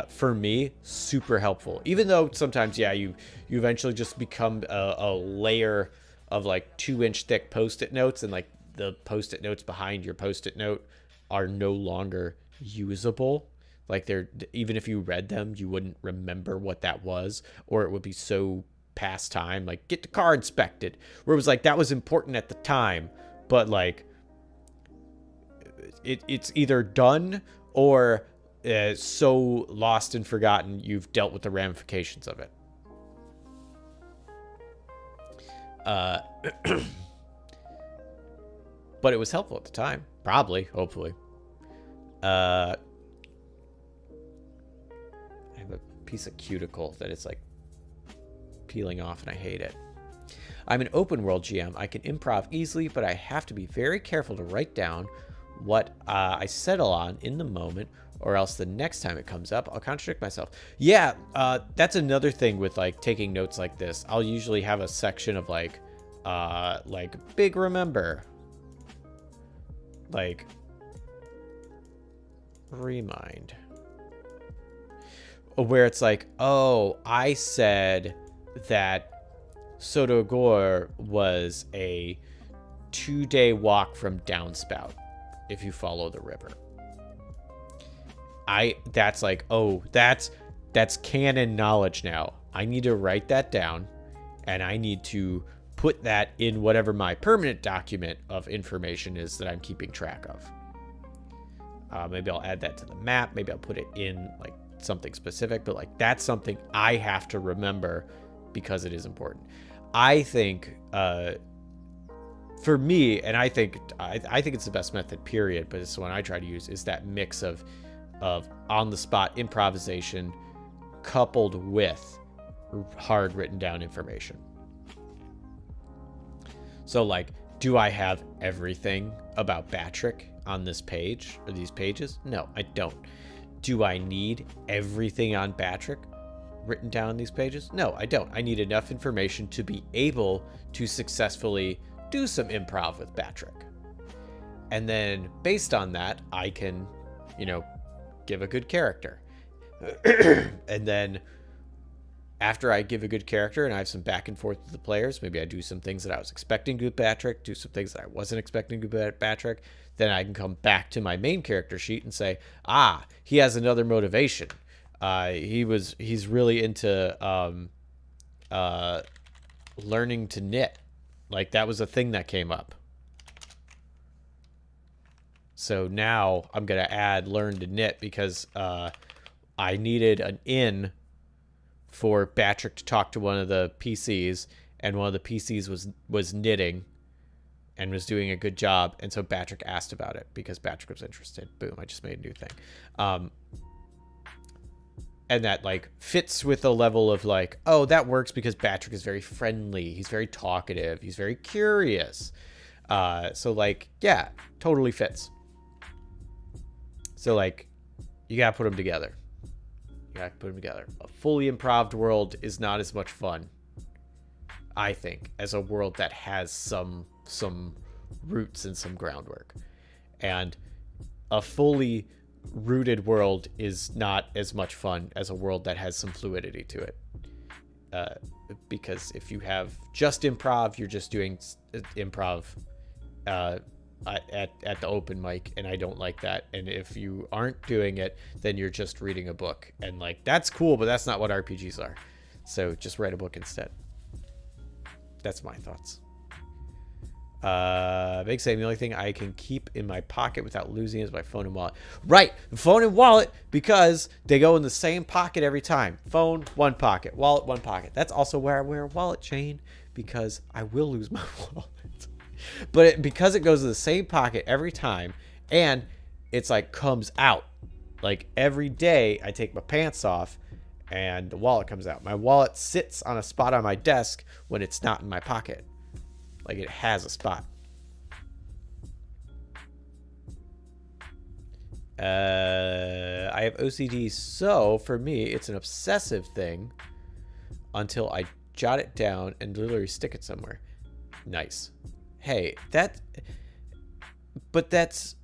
for me, super helpful. Even though sometimes, yeah, you eventually just become a layer of like 2-inch thick Post-it notes, and like the Post-it notes behind your Post-it note are no longer usable. Like, they're, even if you read them, you wouldn't remember what that was, or it would be so past time. Like, get the car inspected, where it was like, that was important at the time, but like, it's either done or so lost and forgotten you've dealt with the ramifications of it. But it was helpful at the time. Probably, hopefully. I have a piece of cuticle that is like peeling off and I hate it. I'm an open world GM. I can improv easily, but I have to be very careful to write down what I settle on in the moment, or else the next time it comes up, I'll contradict myself. Yeah, that's another thing with like taking notes like this. I'll usually have a section of like big remember, like remind, where it's like, oh, I said that Sodogor was a 2-day walk from Downspout if you follow the river. That's like, oh, that's canon knowledge now. I need to write that down, and I need to put that in whatever my permanent document of information is that I'm keeping track of. Maybe I'll add that to the map. Maybe I'll put it in like something specific, but like, that's something I have to remember because it is important. I think, for me, and I think it's the best method, period, but it's the one I try to use, is that mix of on-the-spot improvisation coupled with hard written down information. So like, do I have everything about Batrick on this page or these pages? No, I don't. Do I need everything on Batrick written down on these pages? No, I don't. I need enough information to be able to successfully do some improv with Batrick. And then based on that, I can, give a good character. And then after I give a good character and I have some back and forth with the players, maybe I do some things that I was expecting to do with Batrick, do some things that I wasn't expecting to do with Batrick. Then I can come back to my main character sheet and say, he has another motivation. He's really into learning to knit. Like, that was a thing that came up. So now I'm gonna add learn to knit because I needed an in for Patrick to talk to one of the PCs, and one of the PCs was knitting and was doing a good job, and so Patrick asked about it because Patrick was interested. Boom, I just made a new thing. And that, like, fits with the level of, like, oh, that works because Patrick is very friendly, he's very talkative, he's very curious. So, like, yeah, totally fits. So, like, you gotta put them together. A fully improv world is not as much fun, I think, as a world that has some roots and some groundwork. And a fully rooted world is not as much fun as a world that has some fluidity to it. Because if you have just improv, you're just doing improv at the open mic, and I don't like that. And if you aren't doing it, then you're just reading a book, and, like, that's cool, but that's not what RPGs are. So just write a book instead. That's my thoughts. Big saying the only thing I can keep in my pocket without losing is my phone and wallet. Right, phone and wallet, because they go in the same pocket every time. Phone, one pocket. Wallet, one pocket. That's also where I wear a wallet chain, because I will lose my wallet. But because it goes in the same pocket every time, and it's like comes out. Like, every day I take my pants off and the wallet comes out. My wallet sits on a spot on my desk when it's not in my pocket. Like, it has a spot. I have OCD, so for me, it's an obsessive thing until I jot it down and literally stick it somewhere. Nice. Hey, but that's,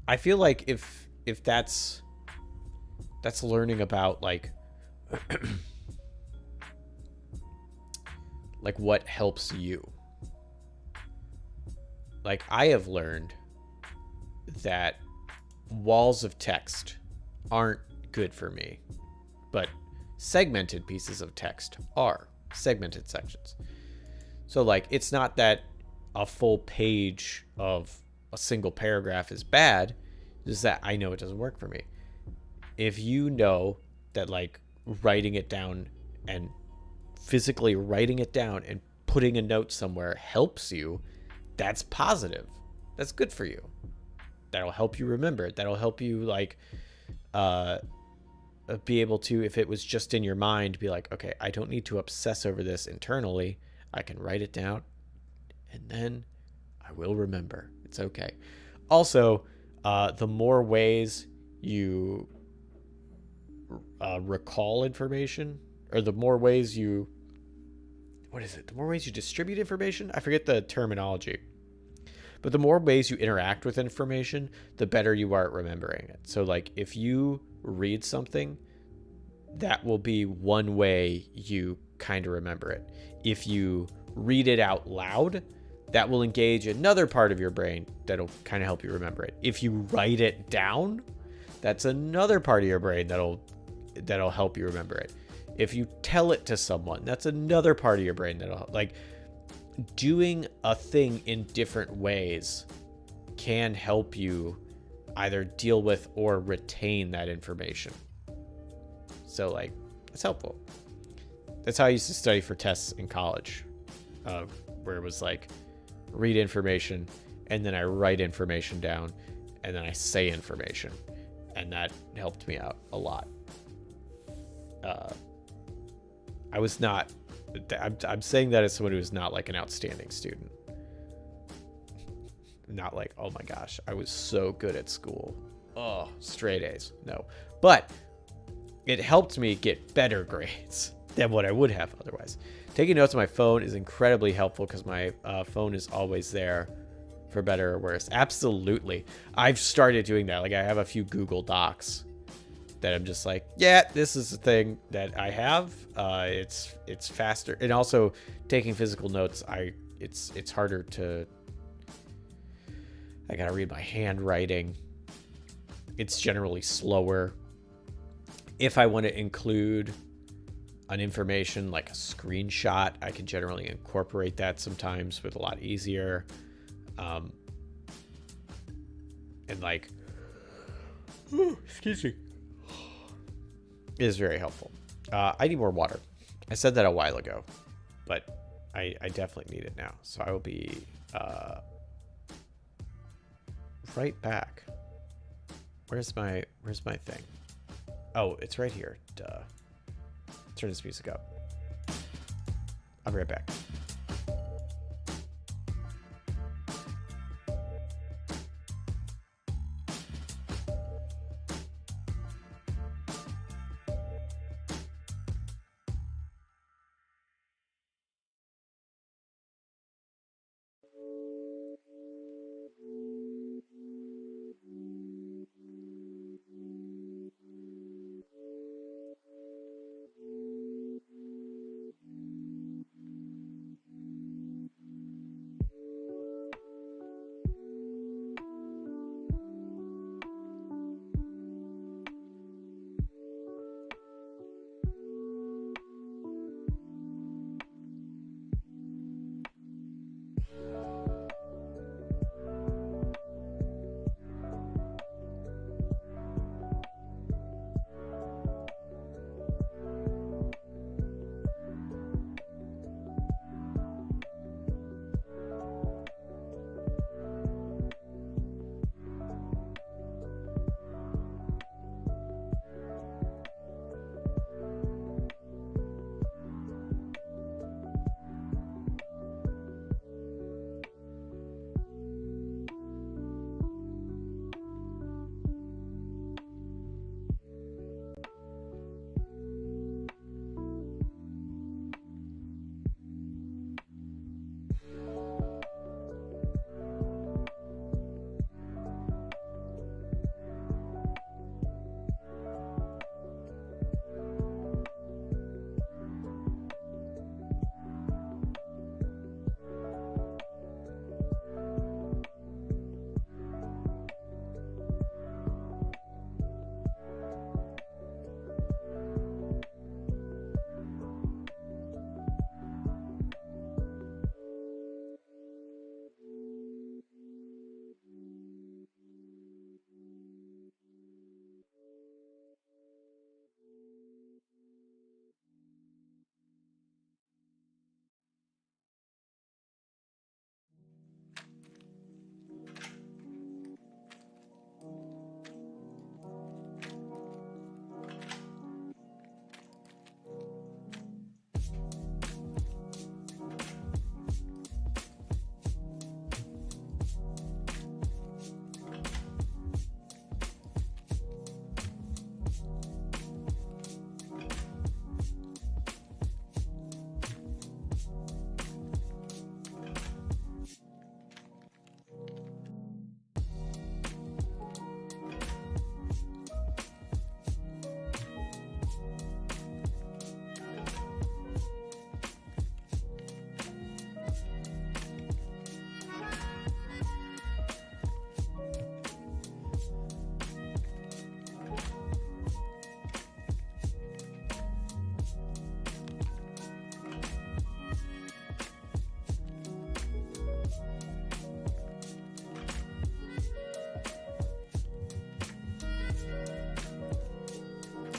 I feel like if that's learning about, like, like, what helps you. Like, I have learned that walls of text aren't good for me, but segmented pieces of text are. Segmented sections. So, like, it's not that a full page of a single paragraph is bad, it's that I know it doesn't work for me. If you know that, like, writing it down and physically writing it down and putting a note somewhere helps you, that's positive. That's good for you. That'll help you remember it. That'll help you, like, be able to, if it was just in your mind, be like, okay, I don't need to obsess over this internally. I can write it down, and then I will remember. It's okay. Also, the more ways you recall information, or the more ways you, the more ways you distribute information? I forget the terminology. But the more ways you interact with information, the better you are at remembering it. So, like, if you read something, that will be one way you kind of remember it. If you read it out loud, that will engage another part of your brain that'll kind of help you remember it. If you write it down, that's another part of your brain that'll help you remember it. If you tell it to someone, that's another part of your brain that'll help. Like, doing a thing in different ways can help you either deal with or retain that information. So, like, it's helpful. That's how I used to study for tests in college, where it was like, read information, and then I write information down, and then I say information, and that helped me out a lot. I'm saying that as someone who is not, like, an outstanding student. Not like, oh my gosh, I was so good at school. Oh, straight A's. No. But it helped me get better grades than what I would have otherwise. Taking notes on my phone is incredibly helpful because my phone is always there, for better or worse. Absolutely. I've started doing that. Like, I have a few Google Docs that I'm just like, yeah, this is the thing that I have. It's faster. And also, taking physical notes, it's harder to, I gotta read my handwriting. It's generally slower. If I want to include an information like a screenshot, I can generally incorporate that sometimes with a lot easier. And like, excuse me, it is very helpful. I need more water. I said that a while ago, but I definitely need it now. So I will be right back. Where's my thing? Oh, it's right here. Duh. Turn this music up. I'll be right back.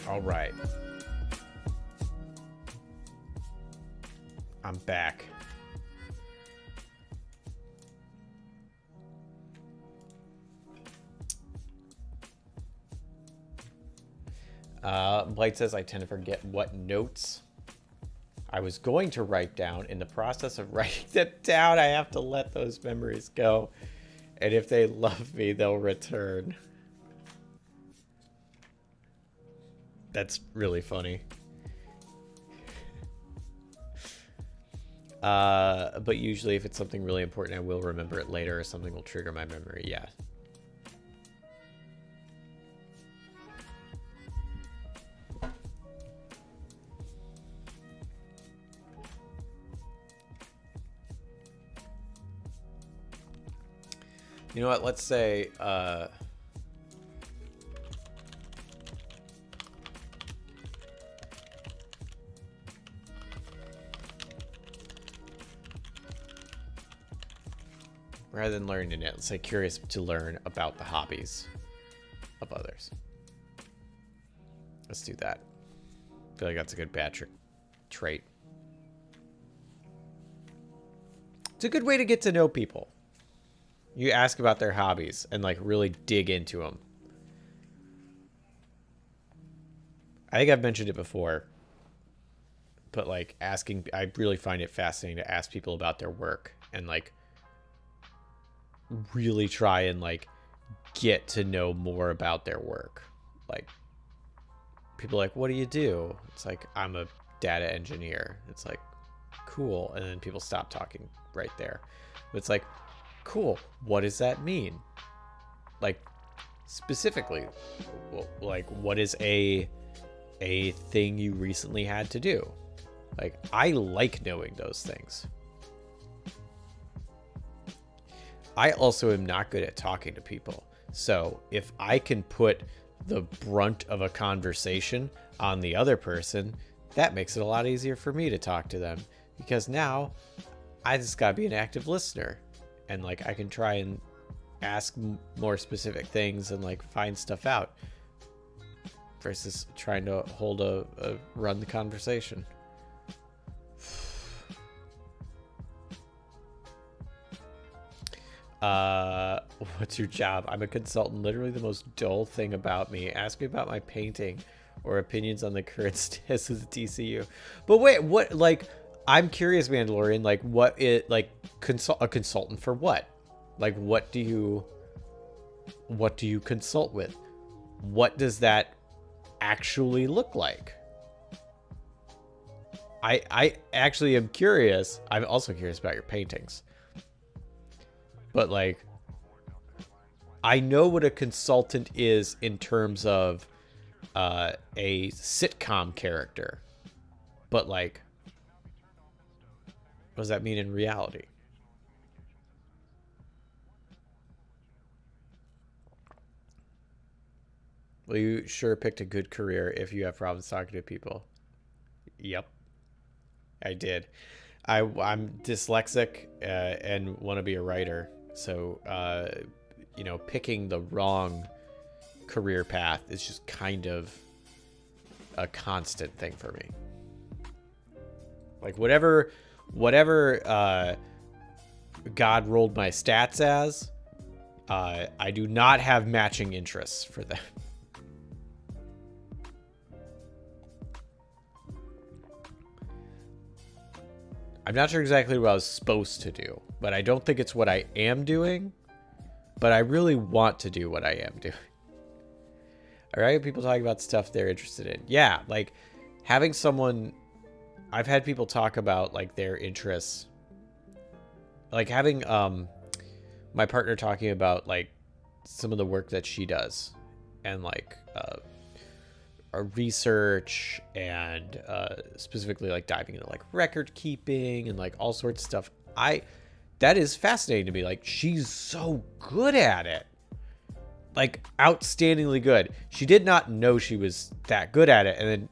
All right. I'm back. Blight says I tend to forget what notes I was going to write down. In the process of writing them down, I have to let those memories go. And if they love me, they'll return. That's really funny. But usually if it's something really important, I will remember it later or something will trigger my memory. Yeah. You know what? Let's say, Rather than learning it, let's say curious to learn about the hobbies of others. Let's do that. I feel like that's a good bad trait. It's a good way to get to know people. You ask about their hobbies and like really dig into them. I think I've mentioned it before, but like asking, I really find it fascinating to ask people about their work and like really try and like get to know more about their work. Like people are like, what do you do? It's like, I'm a data engineer. It's like, cool. And then people stop talking right there. But it's like, cool. What does that mean? Like specifically, like what is a thing you recently had to do? Like, I like knowing those things. I also am not good at talking to people. So if I can put the brunt of a conversation on the other person, that makes it a lot easier for me to talk to them, because now I just gotta be an active listener, and like I can try and ask more specific things and like find stuff out versus trying to hold run the conversation. What's your job? I'm a consultant. Literally the most dull thing about me. Ask me about my painting or opinions on the current status of the TCU. But wait, what? Like, I'm curious, Mandalorian. Like, what it like? A consultant for what? Like, what do you consult with? What does that actually look like? I actually am curious. I'm also curious about your paintings. But like, I know what a consultant is in terms of a sitcom character, but like, what does that mean in reality? Well, you sure picked a good career if you have problems talking to people. Yep, I did. I'm dyslexic and want to be a writer. So, you know, picking the wrong career path is just kind of a constant thing for me. Like whatever God rolled my stats as, I do not have matching interests for them. I'm not sure exactly what I was supposed to do, but I don't think it's what I am doing, but I really want to do what I am doing. All right, people talking about stuff they're interested in. Yeah, like having someone, I've had people talk about like their interests, like having my partner talking about like some of the work that she does and like research and specifically like diving into like record keeping and like all sorts of stuff. That is fascinating to me. Like, she's so good at it, like outstandingly good. She did not know she was that good at it, and then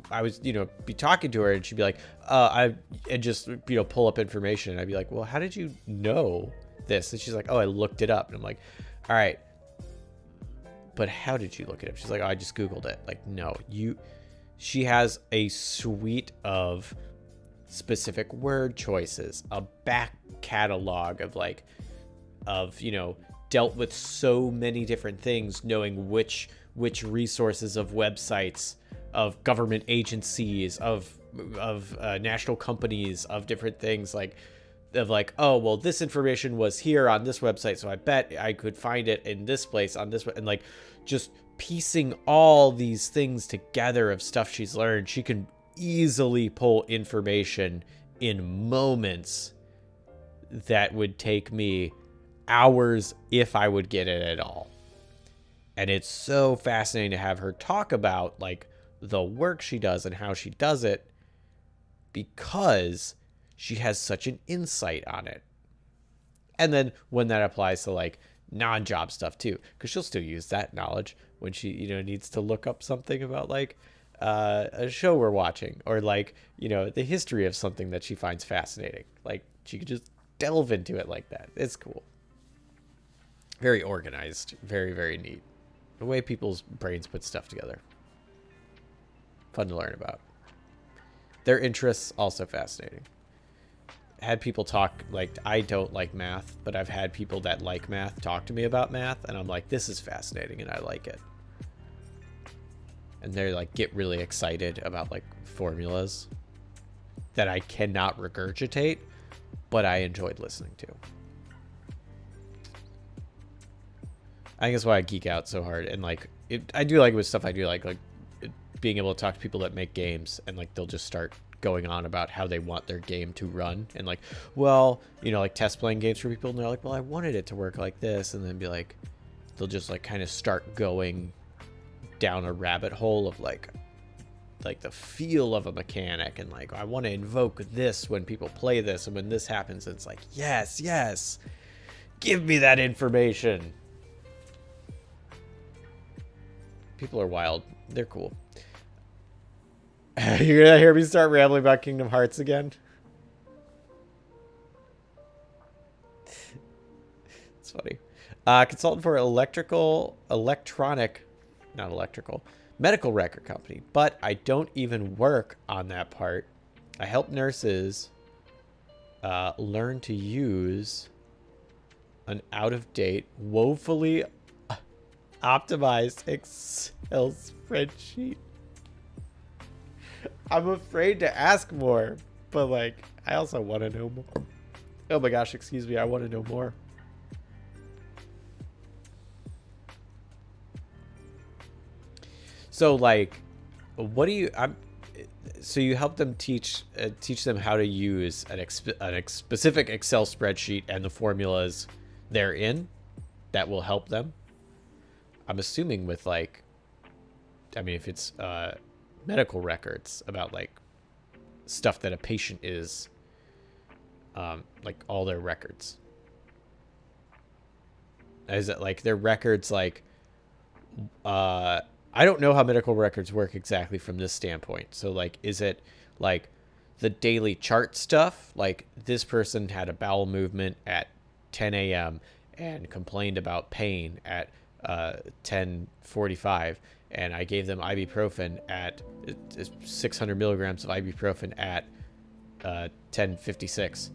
I was, you know, be talking to her and she'd be like, and just, you know, pull up information, and I'd be like, well, how did you know this? And she's like, oh, I looked it up. And I'm like, all right, but how did you look it up? She's like, oh, I just Googled it. Like, no, she has a suite of specific word choices, a back catalog of like, you know, dealt with so many different things, knowing which resources of websites, of government agencies, of national companies, of different things, like, of like, oh, well, this information was here on this website, so I bet I could find it in this place on this, and like just piecing all these things together of stuff she's learned. She can easily pull information in moments that would take me hours if I would get it at all. And it's so fascinating to have her talk about like the work she does and how she does it, because she has such an insight on it. And then when that applies to like non-job stuff too, because she'll still use that knowledge when she, you know, needs to look up something about like a show we're watching, or like, you know, the history of something that she finds fascinating. Like, she could just delve into it like that. It's cool. Very organized. Very, very neat. The way people's brains put stuff together. Fun to learn about. Their interests also fascinating. Had people talk, like, I don't like math, but I've had people that like math talk to me about math, and I'm like, this is fascinating, and I like it. And they're like, get really excited about like formulas that I cannot regurgitate, but I enjoyed listening to. I think that's why I geek out so hard. And like, I do like it with stuff I do like being able to talk to people that make games, and like they'll just start going on about how they want their game to run, and like, well, you know, like test playing games for people, and they're like, well, I wanted it to work like this, and then be like, they'll just like kind of start going down a rabbit hole of like the feel of a mechanic, and like, I want to invoke this when people play this, and when this happens, it's like, yes, give me that information. People are wild. They're cool. You're gonna hear me start rambling about Kingdom Hearts again? It's funny. Consultant for medical record company, but I don't even work on that part. I help nurses learn to use an out-of-date, woefully optimized Excel spreadsheet. I'm afraid to ask more, but like, I also want to know more. Oh my gosh, excuse me, I want to know more. So like, what do you? So you help them teach them how to use a specific Excel spreadsheet and the formulas therein that will help them. I'm assuming with like, I mean, if it's medical records about like stuff that a patient is, like all their records. Is it like their records like, I don't know how medical records work exactly from this standpoint. So like, is it like the daily chart stuff? Like this person had a bowel movement at 10 a.m. and complained about pain at 10:45, and I gave them ibuprofen at 600 milligrams of ibuprofen at 10:56.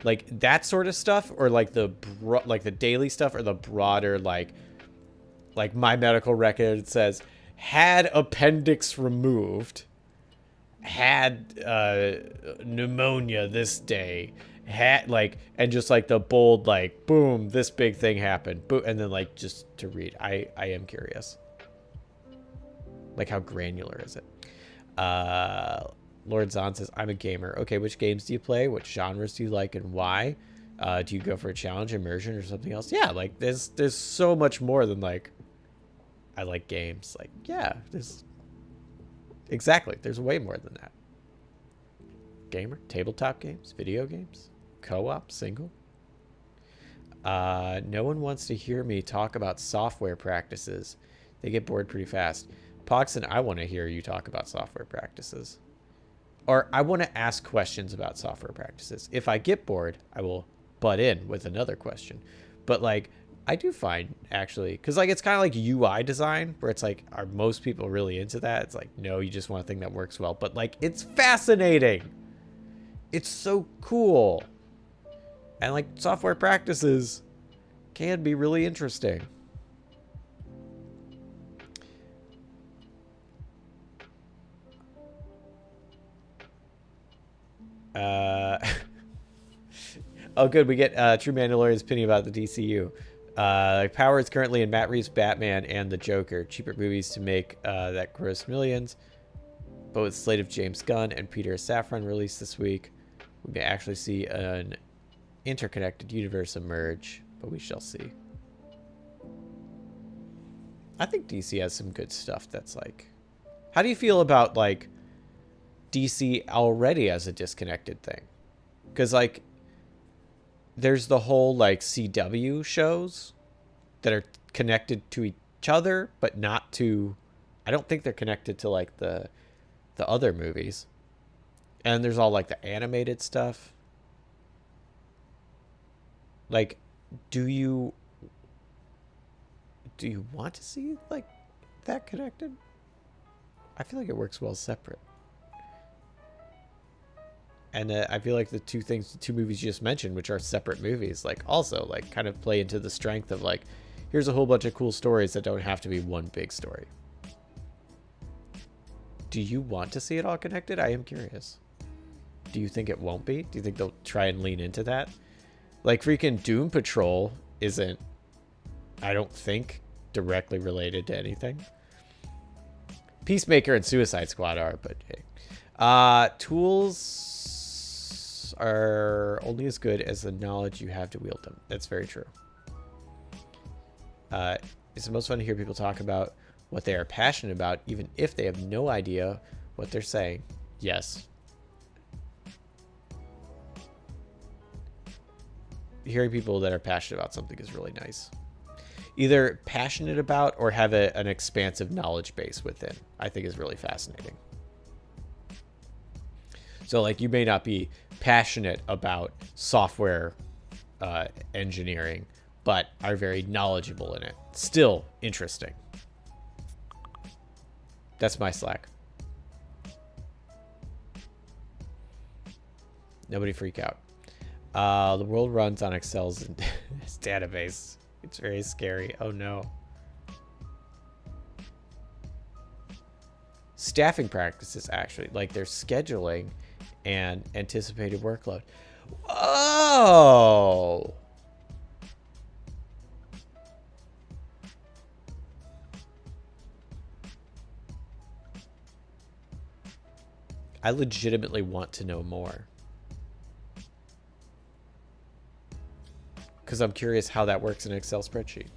Like that sort of stuff, or like the daily stuff, or the broader like my medical record says had appendix removed, had pneumonia this day, had like, and just like the bold like, boom, this big thing happened, boom, and then like just to read. I am curious, like how granular is it? Lord Zahn says, I'm a gamer. Okay, which games do you play? What genres do you like, and why? Do you go for a challenge, immersion, or something else? Yeah, like there's so much more than like, I like games. Like, yeah, there's way more than that. Gamer, tabletop games, video games, co-op, single. No one wants to hear me talk about software practices. They get bored pretty fast. Poxon, I want to hear you talk about software practices. Or I want to ask questions about software practices. If I get bored, I will butt in with another question. But like, I do find actually, because like it's kind of like UI design, where it's like, are most people really into that? It's like, no, you just want a thing that works well. But like, it's fascinating. It's so cool. And like, software practices can be really interesting. Oh, good. We get True Mandalorian's opinion about the DCU. Power is currently in Matt Reeves' Batman and the Joker. Cheaper movies to make that gross millions. But with slate of James Gunn and Peter Safran released this week, we may actually see an interconnected universe emerge, but we shall see. I think DC has some good stuff that's like... How do you feel about like DC already as a disconnected thing? Because like, there's the whole like CW shows that are connected to each other, but not to, I don't think they're connected to like the other movies. And there's all like the animated stuff. Like, do you Do you want to see like that connected? I feel like it works well separate. And I feel like the two movies you just mentioned, which are separate movies, like also like kind of play into the strength of like, here's a whole bunch of cool stories that don't have to be one big story. Do you want to see it all connected? I am curious. Do you think it won't be? Do you think they'll try and lean into that? Like freaking Doom Patrol isn't, I don't think, directly related to anything. Peacemaker and Suicide Squad are, but hey. Tools are only as good as the knowledge you have to wield them. That's very true. It's the most fun to hear people talk about what they are passionate about, even if they have no idea what they're saying. Yes. Hearing people that are passionate about something is really nice. Either passionate about or have an expansive knowledge base within, I think is really fascinating. So like you may not be passionate about software engineering, but are very knowledgeable in it. Still interesting. That's my Slack. Nobody freak out. The world runs on Excel's database. It's very scary. Oh no. Staffing practices, actually, like their scheduling and anticipated workload. Oh. I legitimately want to know more. Because I'm curious how that works in an Excel spreadsheet.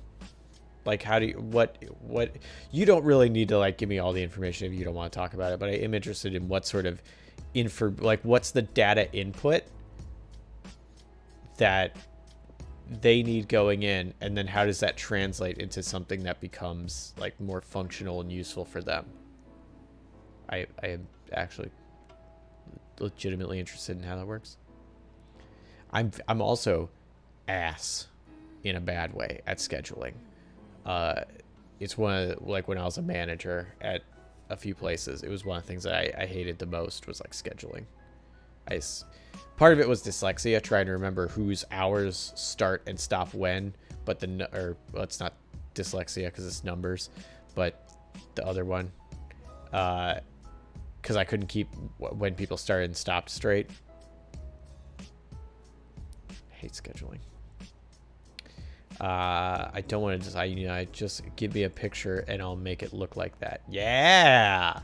Like, how do you, what, you don't really need to, like, give me all the information if you don't want to talk about it, but I am interested in what sort of like, what's the data input that they need going in, and then how does that translate into something that becomes, like, more functional and useful for them? I am actually legitimately interested in how that works. I'm also ass in a bad way at scheduling. It's one of, like, when I was a manager at a few places, it was one of the things that I hated the most was like scheduling. Part of it was dyslexia, trying to remember whose hours start and stop when, but well, it's not dyslexia because it's numbers, but the other one, because I couldn't keep when people started and stopped straight. I hate scheduling. I don't want to decide, just give me a picture and I'll make it look like that. Yeah.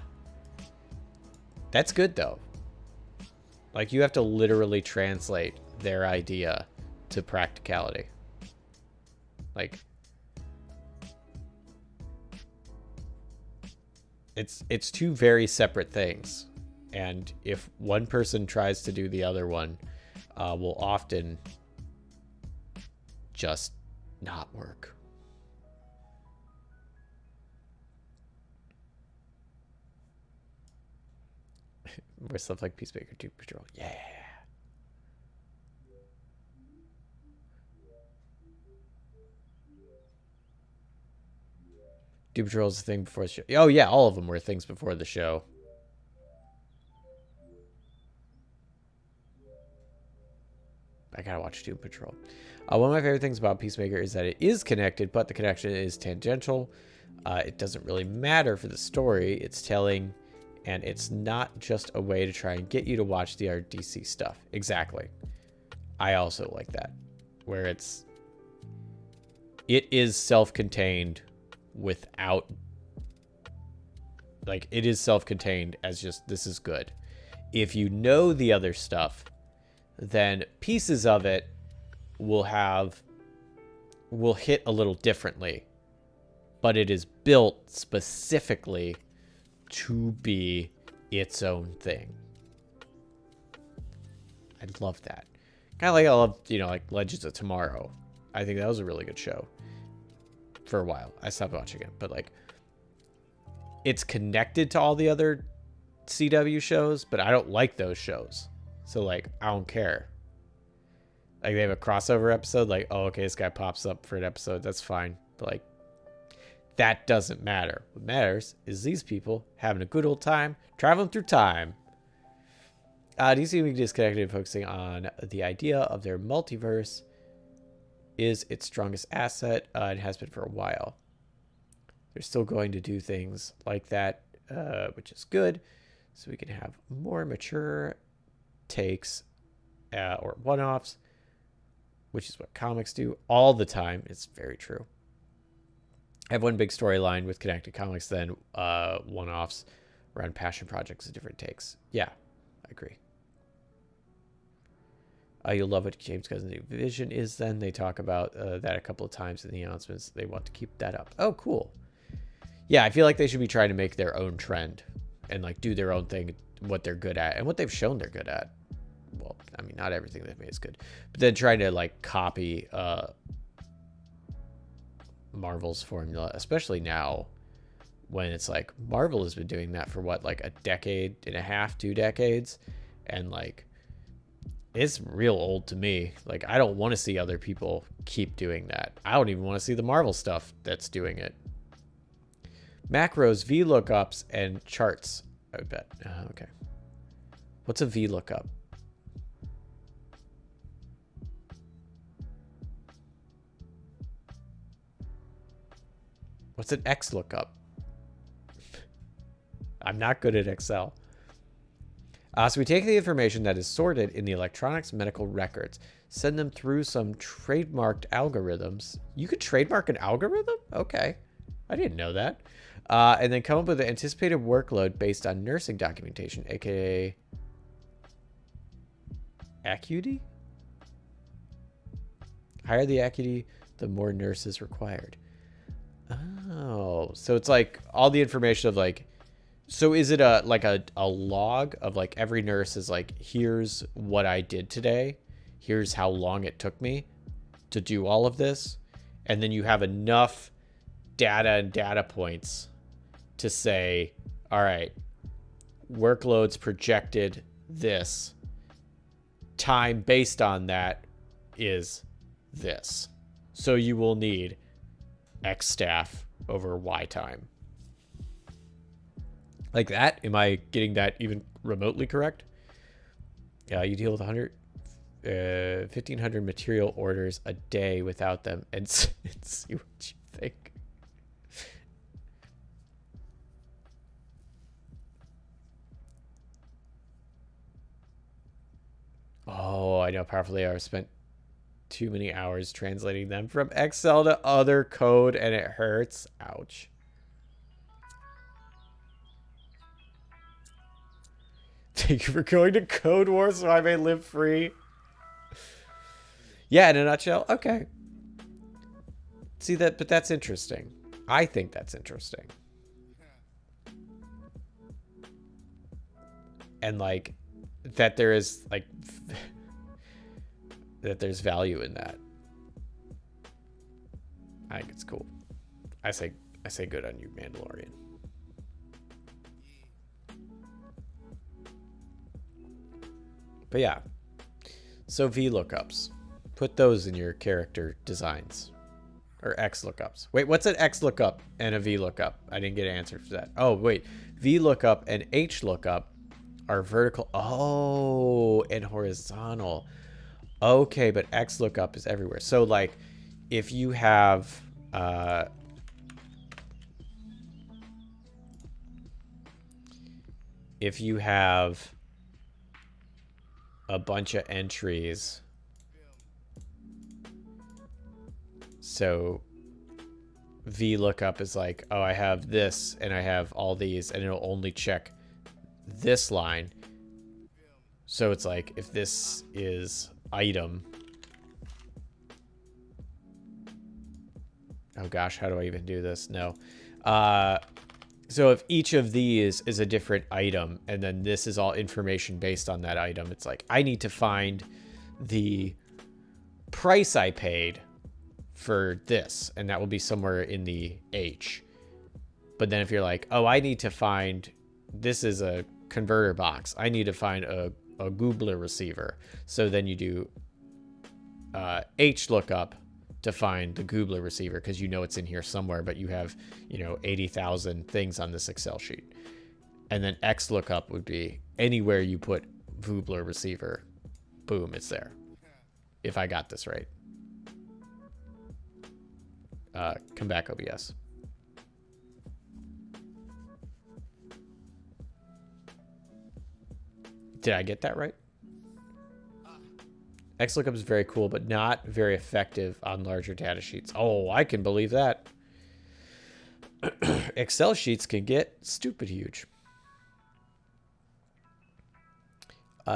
That's good though. Like, you have to literally translate their idea to practicality. Like, it's two very separate things. And if one person tries to do the other one, will often just not work. With stuff like Peacemaker 2 Patrol. Yeah. Doom Patrol is a thing before the show. Oh yeah, all of them were things before the show. I gotta watch Doom Patrol. One of my favorite things about Peacemaker is that it is connected, but the connection is tangential. It doesn't really matter for the story it's telling, and it's not just a way to try and get you to watch the RDC stuff. Exactly. I also like that, where it is self-contained without, like, it is self-contained as just, this is good. If you know the other stuff, then pieces of it will hit a little differently, but it is built specifically to be its own thing. I love that. Kind of like I love, like Legends of Tomorrow. I think that was a really good show for a while. I stopped watching it, but like, it's connected to all the other CW shows, but I don't like those shows. So like, I don't care. Like, they have a crossover episode, like, oh, okay, this guy pops up for an episode, that's fine. But like, that doesn't matter. What matters is these people having a good old time traveling through time. DC seem disconnected, focusing on the idea of their multiverse is its strongest asset and has been for a while. They're still going to do things like that, which is good. So we can have more mature takes or one-offs, which is what comics do all the time. It's very true. I have one big storyline with connected comics, then one-offs around passion projects and different takes. Yeah, I agree. You'll love what James Gunn's new vision is then. They talk about that a couple of times in the announcements. They want to keep that up. Oh, cool. Yeah, I feel like they should be trying to make their own trend and like do their own thing, what they're good at and what they've shown they're good at. Well, I mean, not everything they've made is good, but then trying to like copy Marvel's formula, especially now when it's like Marvel has been doing that for what, like a decade and a half, 2 decades, and like it's real old to me. Like, I don't want to see other people keep doing that. I don't even want to see the Marvel stuff that's doing it. Macros, VLOOKUPs, and charts, I would bet. Okay. What's a VLOOKUP? What's an XLOOKUP? I'm not good at Excel. So we take the information that is sorted in the electronics medical records, send them through some trademarked algorithms. You could trademark an algorithm? Okay. I didn't know that. And then come up with an anticipated workload based on nursing documentation, aka acuity? Higher the acuity, the more nurses required. Oh, so it's like all the information of like, so is it a log of like every nurse is like, here's what I did today, here's how long it took me to do all of this, and then you have enough data and data points to say, all right, workloads projected this, time based on that is this, so you will need X staff over Y time. Like that? Am I getting that even remotely correct? Yeah, you deal with 1,500 material orders a day without them and see what you think. Oh, I know powerfully I've spent too many hours translating them from Excel to other code and it hurts. Ouch. Thank you for going to Code War so I may live free. Yeah, in a nutshell. Okay. See that, but that's interesting. I think that's interesting. And like that there is like that there's value in that. I think it's cool. I say good on you, Mandalorian. But yeah, so VLOOKUPs, put those in your character designs, or XLOOKUPs. Wait, what's an XLOOKUP and a VLOOKUP? I didn't get an answer for that. Oh wait, VLOOKUP and HLOOKUP are vertical. Oh, and horizontal. Okay, but XLOOKUP is everywhere. So like, if you have a bunch of entries, so VLOOKUP is like, oh, I have this and I have all these, and it'll only check this line. So it's like, if this is item, oh gosh, how do I even do this? No. So if each of these is a different item, and then this is all information based on that item, it's like, I need to find the price I paid for this, and that will be somewhere in the H. But then if you're like, oh, I need to find, this is a converter box, I need to find a Googler receiver. So then you do HLOOKUP to find the Goobler receiver because you know it's in here somewhere, but you have, 80,000 things on this Excel sheet. And then XLOOKUP would be anywhere you put Goobler receiver, boom, it's there. If I got this right. Come back, OBS. Did I get that right? XLOOKUP is very cool, but not very effective on larger data sheets. Oh, I can believe that. Excel sheets can get stupid huge.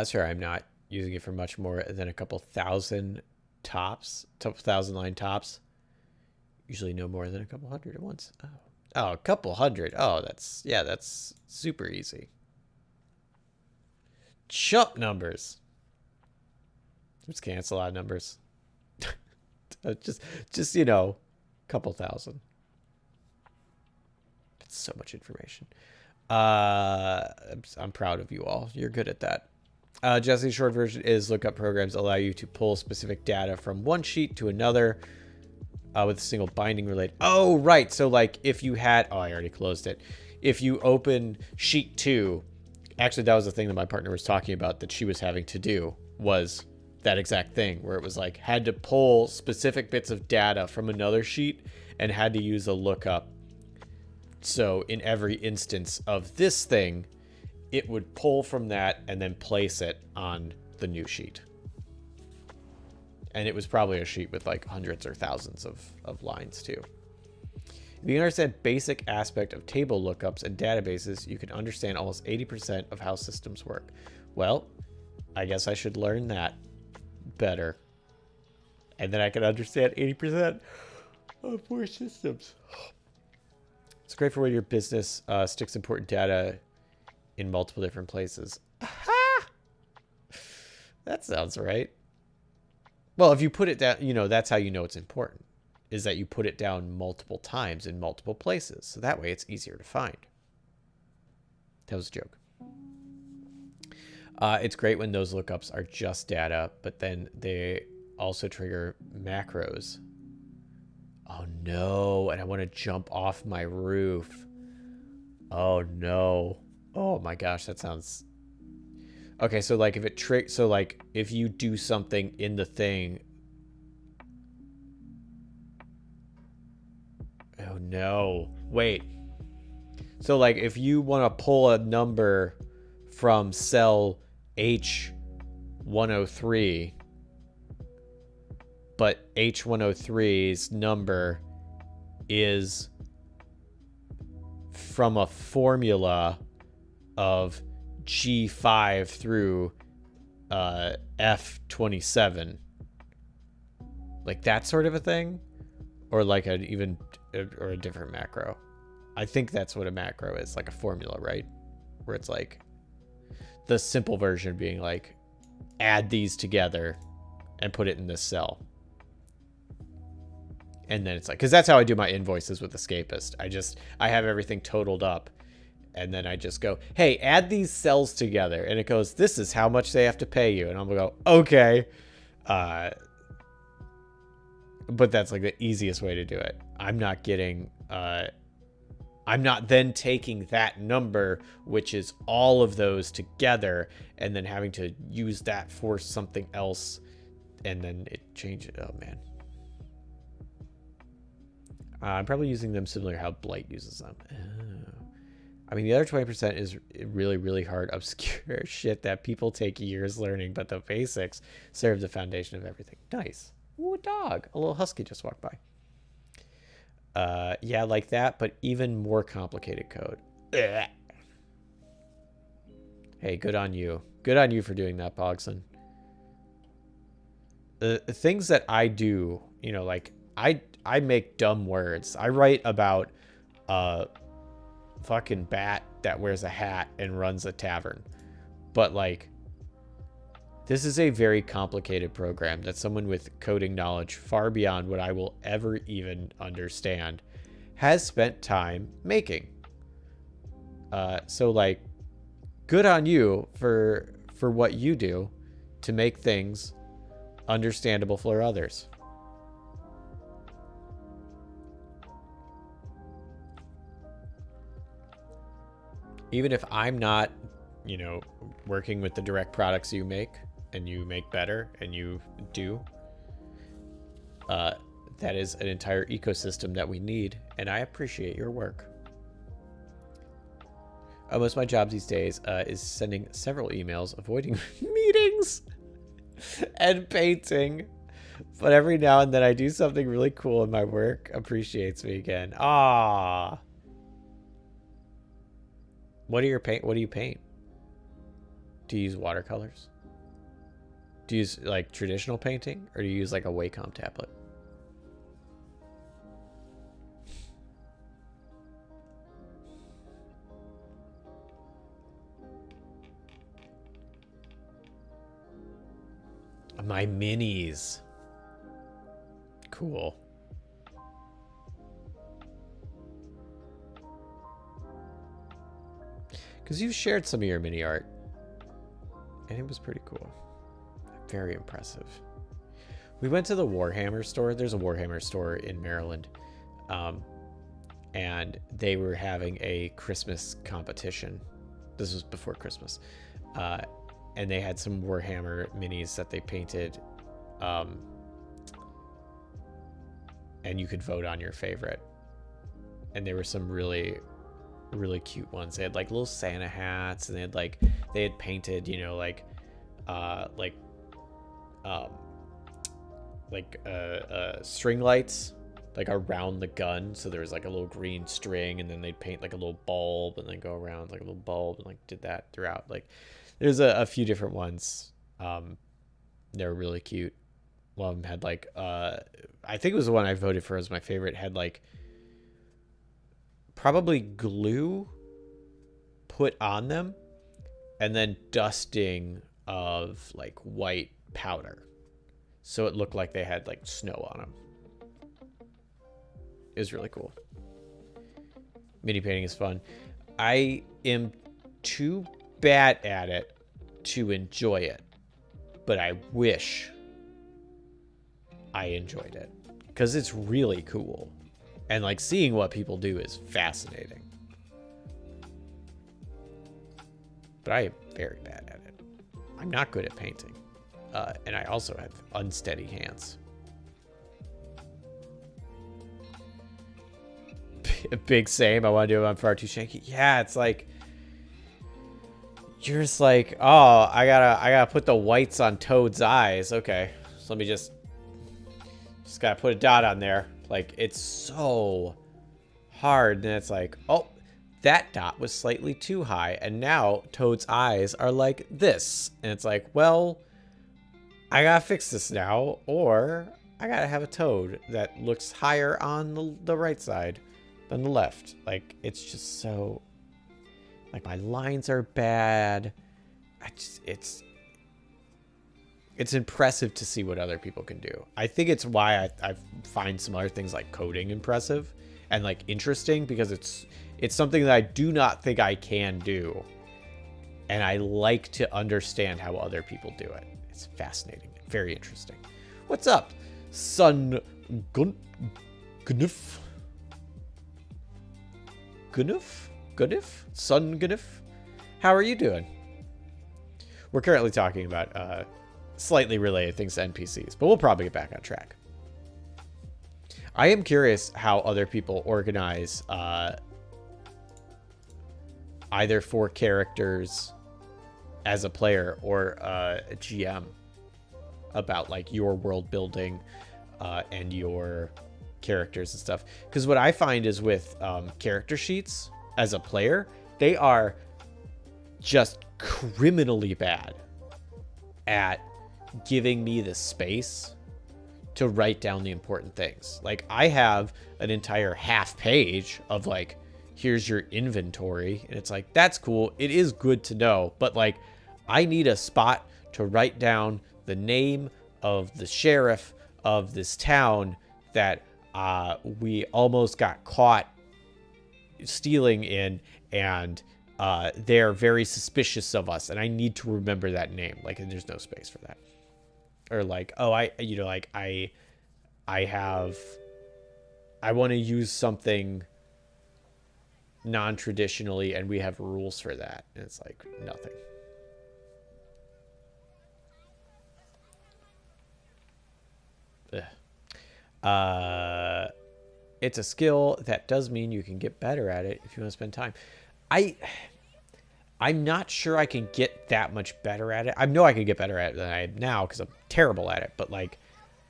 Sorry, I'm not using it for much more than a couple thousand tops, 1,000 line tops. Usually no more than a couple hundred at once. Oh, a couple hundred. Oh, that's super easy. Chump numbers. Just cancel a lot of numbers. just couple thousand. That's so much information. I'm proud of you all. You're good at that. Jesse's short version is lookup programs allow you to pull specific data from one sheet to another with a single binding relate. Oh, right. So like if you had, I already closed it. If you open sheet 2, actually that was the thing that my partner was talking about that she was having to do, was that exact thing where it was like had to pull specific bits of data from another sheet and had to use a lookup. So in every instance of this thing, it would pull from that and then place it on the new sheet. And it was probably a sheet with like hundreds or thousands of lines too. If you can understand basic aspect of table lookups and databases, you can understand almost 80% of how systems work. Well, I guess I should learn that better. And then I can understand 80% of more systems. It's great for when your business sticks important data in multiple different places. Aha! That sounds right. Well, if you put it down, that's how you know it's important, is that you put it down multiple times in multiple places. So that way it's easier to find. That was a joke. It's great when those lookups are just data, but then they also trigger macros. Oh no, and I want to jump off my roof. Oh no. Oh my gosh, that sounds... Okay, so like if it so like if you do something in the thing... Oh no. Wait. So like if you want to pull a number from cell H103, but H103's number is from a formula of G5 through F27, like that sort of a thing, or like a different macro. I think that's what a macro is, like a formula, right? Where it's like the simple version being like add these together and put it in this cell. And then it's like, because that's how I do my invoices with Escapist. I have everything totaled up. And then I just go, hey, add these cells together. And it goes, this is how much they have to pay you. And I'm going to go, okay. But that's like the easiest way to do it. I'm not getting, I'm not then taking that number, which is all of those together, and then having to use that for something else. And then it changes. Oh, man. I'm probably using them similar to how Blight uses them. Oh. I mean, the other 20% is really, really hard, obscure shit that people take years learning, but the basics serve the foundation of everything. Nice. Ooh, a dog. A little husky just walked by. Yeah, like that, but even more complicated code. Ugh. Hey, good on you. Good on you for doing that, Pogson. The things that I do, like, I make dumb words. I write about fucking bat that wears a hat and runs a tavern, but like this is a very complicated program that someone with coding knowledge far beyond what I will ever even understand has spent time making. So like, good on you for what you do to make things understandable for others. Even if I'm not, you know, working with the direct products you make and you make better and you do, that is an entire ecosystem that we need, and I appreciate your work. Most of my job these days is sending several emails, avoiding meetings, and painting. But every now and then I do something really cool and my work appreciates me again. Ah. What do you paint? Do you use watercolors? Do you use like traditional painting, or do you use like a Wacom tablet? My minis. Cool. Because you shared some of your mini art, and it was pretty cool. Very impressive. We went to the Warhammer store. There's a Warhammer store in Maryland. And they were having a Christmas competition. This was before Christmas. And they had some Warhammer minis that they painted. And you could vote on your favorite. And there were some really, really cute ones. They had like little Santa hats, and they had painted, you know, string lights like around the gun. So there was like a little green string, and then they'd paint like a little bulb and then go around like a little bulb, and like did that throughout. Like there's a few different ones. They're really cute. One of them had like I think it was the one I voted for as my favorite, had like probably glue put on them and then dusting of like white powder, so it looked like they had like snow on them. It was really cool. Mini painting is fun. I am too bad at it to enjoy it, but I wish I enjoyed it because it's really cool, and like seeing what people do is fascinating. But I am very bad at it. I'm not good at painting, and I also have unsteady hands. Big same. I want to do it. I'm far too shaky. Yeah, it's like you're just like, oh, I gotta put the whites on Toad's eyes. Okay, so let me just gotta put a dot on there. Like, it's so hard. And it's like, oh, that dot was slightly too high, and now Toad's eyes are like this. And it's like, well, I gotta fix this now, or I gotta have a Toad that looks higher on the right side than the left. Like, it's just so, like, my lines are bad. It's impressive to see what other people can do. I think it's why I find some other things like coding impressive and like interesting, because it's something that I do not think I can do, and I like to understand how other people do it. It's fascinating, very interesting. What's up, Sun Gunif? Sun Gunif? How are you doing? We're currently talking about slightly related things to NPCs, but we'll probably get back on track. I am curious how other people organize either for characters as a player or a GM about like your world building and your characters and stuff. Because what I find is with character sheets as a player, they are just criminally bad at giving me the space to write down the important things. Like, I have an entire half page of like, here's your inventory, and it's like, that's cool, it is good to know, but like, I need a spot to write down the name of the sheriff of this town that we almost got caught stealing in, and they're very suspicious of us, and I need to remember that name. Like, and there's no space for that. Or like, oh, I want to use something non-traditionally and we have rules for that. And it's like nothing. It's a skill that does mean you can get better at it if you want to spend time. I'm not sure I can get that much better at it. I know I can get better at it than I am now because I'm terrible at it. But like,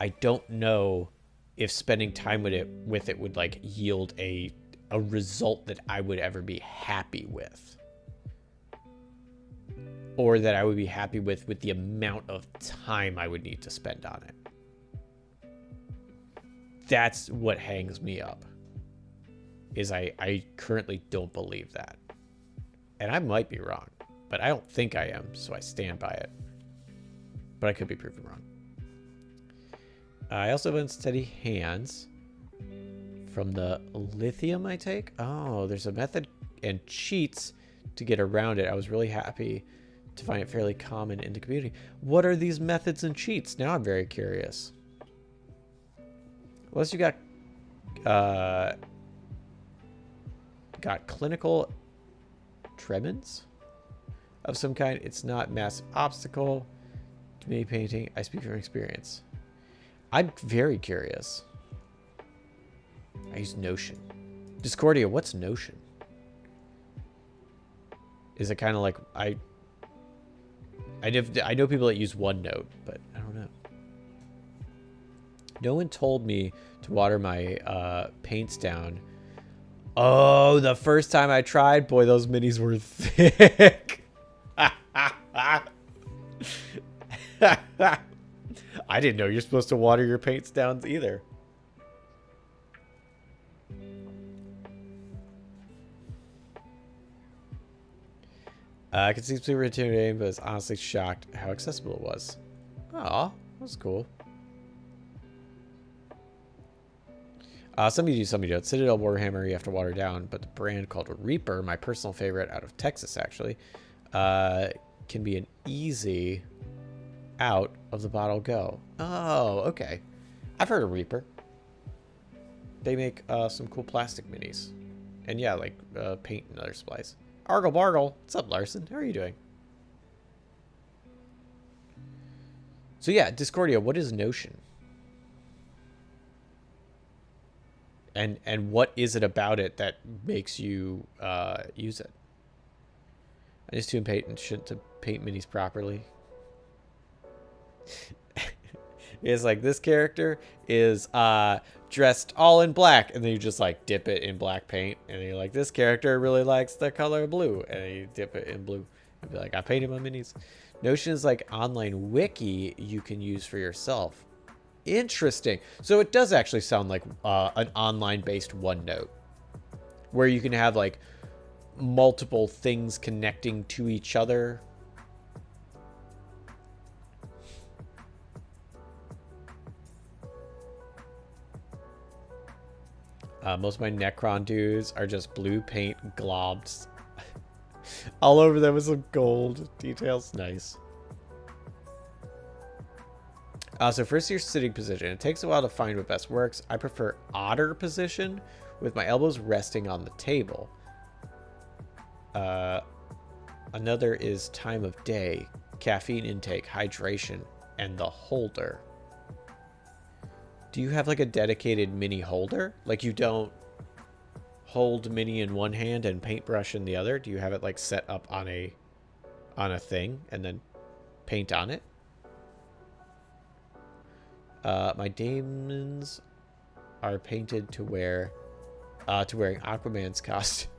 I don't know if spending time with it would like yield a result that I would ever be happy with, or that I would be happy with the amount of time I would need to spend on it. That's what hangs me up, is I currently don't believe that. And I might be wrong, but I don't think I am, so I stand by it. But I could be proven wrong. I also have unsteady hands from the lithium I take. Oh, there's a method and cheats to get around it. I was really happy to find it fairly common in the community. What are these methods and cheats? Now I'm very curious. Unless you got clinical tremens of some kind. It's not massive obstacle to me painting. I speak from experience. I'm very curious. I use Notion. Discordia, what's Notion? Is it kind of like I know people that use OneNote, but I don't know. No one told me to water my paints down. Oh, the first time I tried, boy, those minis were thick. I didn't know you're supposed to water your paints down either. I could see super intimidating, but I was honestly shocked how accessible it was. Aw, that was cool. Some of you do, some of you don't. Citadel Warhammer, you have to water down, but the brand called Reaper, my personal favorite out of Texas, actually, can be an easy out of the bottle go. Oh, okay. I've heard of Reaper. They make some cool plastic minis. And yeah, like paint and other supplies. Argle Bargle. What's up, Larson? How are you doing? So yeah, Discordia, what is Notion? And what is it about it that makes you use it? I just too impatient to paint minis properly. It's like, this character is dressed all in black, and then you just like dip it in black paint, and you're like, this character really likes the color blue, and then you dip it in blue and be like, I painted my minis. Notion is like online wiki you can use for yourself. Interesting. So it does actually sound like an online based OneNote, where you can have like multiple things connecting to each other. Most of my Necron dudes are just blue paint globs all over them with some gold details. Nice. So first, your sitting position. It takes a while to find what best works. I prefer otter position with my elbows resting on the table. Another is time of day, caffeine intake, hydration, and the holder. Do you have like a dedicated mini holder? Like you don't hold mini in one hand and paintbrush in the other? Do you have it like set up on a thing and then paint on it? My daemons are painted to wearing Aquaman's costume,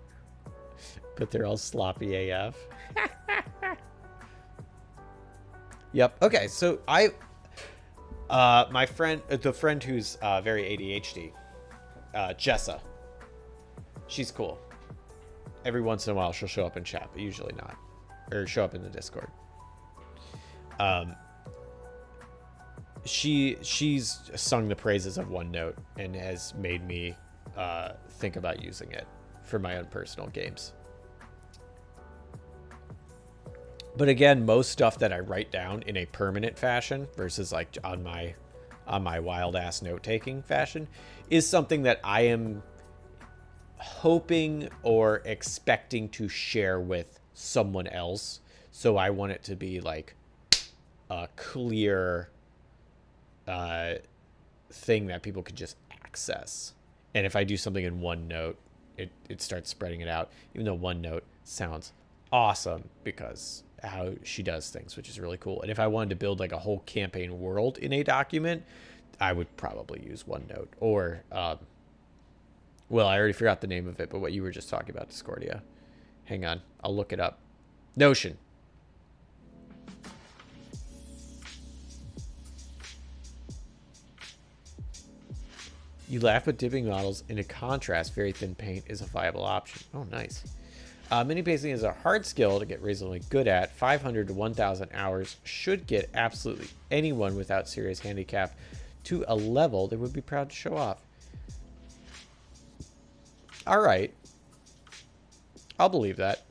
but they're all sloppy AF. Yep. Okay. So my friend, the friend who's very ADHD, Jessa. She's cool. Every once in a while, she'll show up in chat, but usually not, or show up in the Discord. She's sung the praises of OneNote and has made me think about using it for my own personal games. But again, most stuff that I write down in a permanent fashion versus like on my wild ass note taking fashion is something that I am hoping or expecting to share with someone else. So I want it to be like a clear thing that people could just access. And if I do something in OneNote, it starts spreading it out, even though OneNote sounds awesome because how she does things, which is really cool. And if I wanted to build like a whole campaign world in a document, I would probably use OneNote or, well, I already forgot the name of it, but what you were just talking about, Discordia. Hang on, I'll look it up. Notion. You laugh, but dipping models into contrast, very thin paint is a viable option. Oh, nice. Mini pasting is a hard skill to get reasonably good at. 500 to 1,000 hours should get absolutely anyone without serious handicap to a level they would be proud to show off. All right. I'll believe that.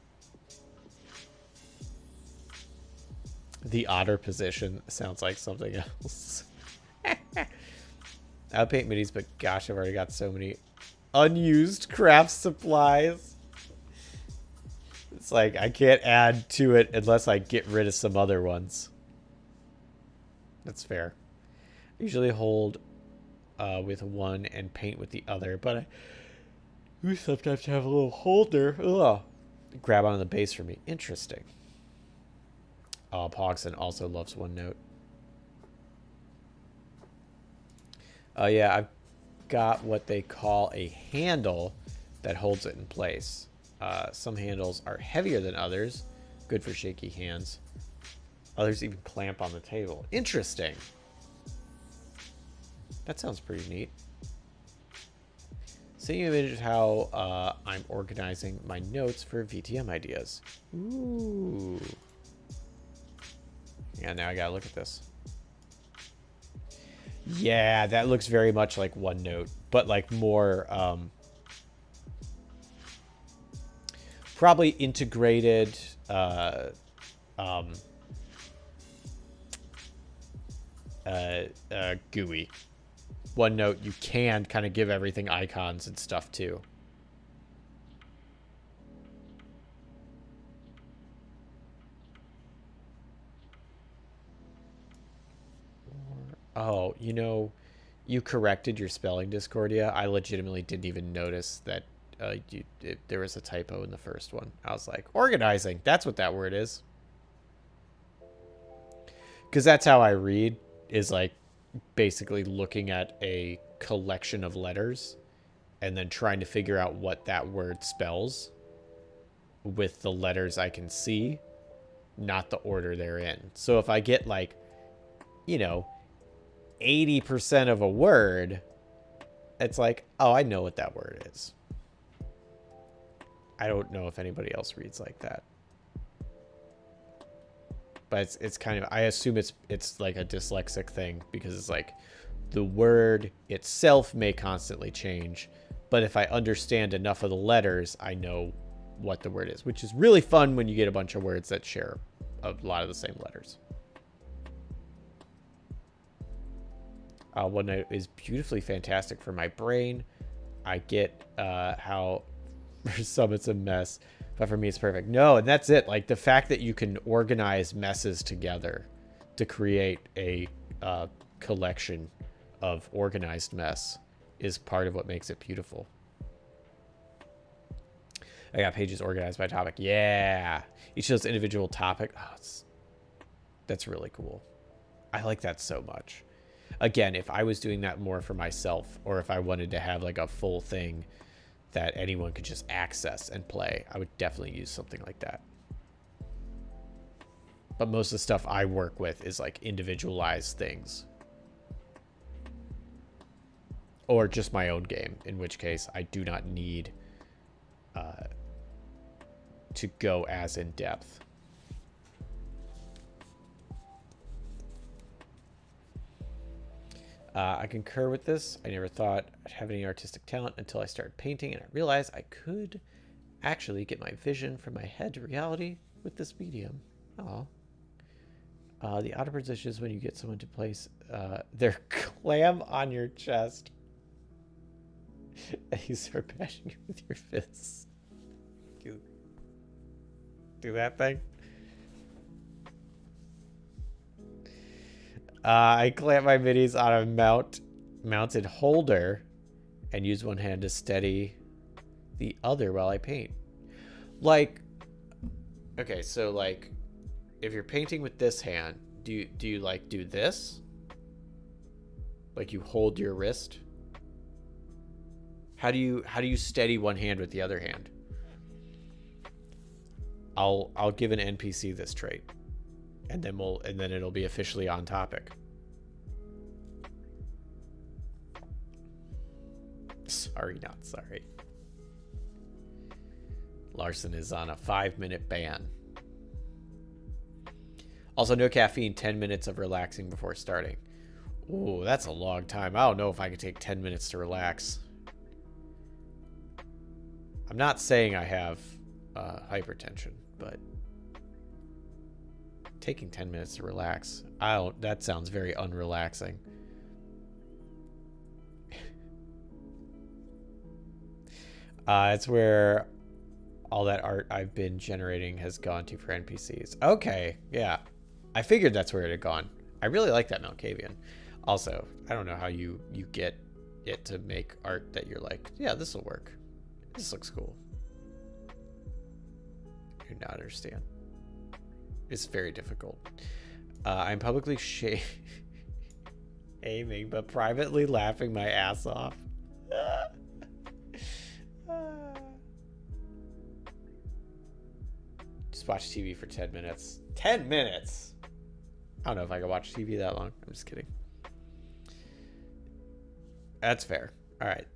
The otter position sounds like something else. I'll paint minis, but gosh, I've already got so many unused craft supplies. It's like I can't add to it unless I get rid of some other ones. That's fair. I usually hold with one and paint with the other, but I sometimes have a little holder. Ugh. Grab onto the base for me. Interesting. Pogson also loves OneNote. Yeah, I've got what they call a handle that holds it in place. Some handles are heavier than others. Good for shaky hands. Others even clamp on the table. Interesting. That sounds pretty neat. So you imagine how I'm organizing my notes for VTM ideas. Ooh. Yeah, now I gotta look at this. Yeah, that looks very much like OneNote, but like more probably integrated GUI. OneNote, you can kind of give everything icons and stuff too. Oh, you know, you corrected your spelling, Discordia. I legitimately didn't even notice that there was a typo in the first one. I was like, organizing. That's what that word is. Because that's how I read, is like basically looking at a collection of letters and then trying to figure out what that word spells with the letters I can see, not the order they're in. So if I get like, you know, 80% of a word, it's like, oh, I know what that word is. I don't know if anybody else reads like that. But it's kind of, I assume it's like a dyslexic thing, because it's like the word itself may constantly change, but if I understand enough of the letters, I know what the word is, which is really fun when you get a bunch of words that share a lot of the same letters. OneNote is beautifully fantastic for my brain. I get how for some it's a mess, but for me it's perfect. No, and that's it. Like the fact that you can organize messes together to create a collection of organized mess is part of what makes it beautiful. I got pages organized by topic. Yeah, each of those individual topic. Oh, that's really cool. I like that so much. Again, if I was doing that more for myself, or if I wanted to have like a full thing that anyone could just access and play, I would definitely use something like that. But most of the stuff I work with is like individualized things. Or just my own game, in which case I do not need to go as in depth. I concur with this. I never thought I'd have any artistic talent until I started painting, and I realized I could actually get my vision from my head to reality with this medium. Oh. The outer position is when you get someone to place their clam on your chest. And you start bashing it with your fists. Do that thing. I clamp my minis on a mounted holder and use one hand to steady the other while I paint. Like, okay, so like, if you're painting with this hand, do you like do this? Like you hold your wrist? How do you steady one hand with the other hand? I'll give an NPC this trait, and then it'll be officially on topic. Sorry, not sorry. Larson is on a 5-minute ban. Also, no caffeine, 10 minutes of relaxing before starting. Ooh, that's a long time. I don't know if I could take 10 minutes to relax. I'm not saying I have hypertension, but taking 10 minutes to relax, that sounds very unrelaxing. It's where all that art I've been generating has gone to for NPCs. Okay, yeah. I figured that's where it had gone. I really like that Mount Cavian. Also, I don't know how you get it to make art that you're like, yeah, this will work. This looks cool. I do not understand. It's very difficult. I'm publicly aiming, but privately laughing my ass off. Just watch TV for 10 minutes. 10 minutes? I don't know if I can watch TV that long. I'm just kidding. That's fair. All right.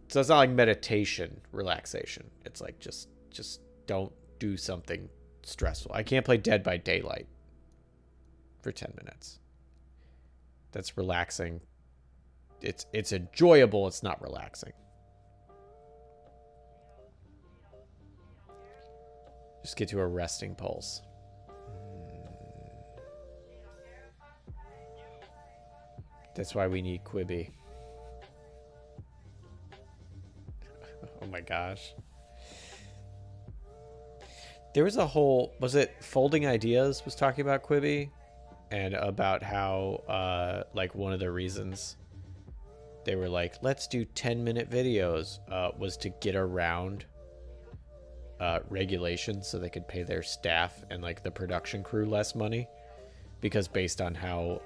So it's not like meditation, relaxation. It's like just don't do something stressful. I can't play Dead by Daylight for 10 minutes. That's relaxing. It's enjoyable. It's not relaxing. Just get to a resting pulse. That's why we need Quibi. Oh my gosh. There was a whole, was it Folding Ideas was talking about Quibi and about how like one of the reasons they were like, let's do 10-minute videos was to get around regulations so they could pay their staff and like the production crew less money, because based on how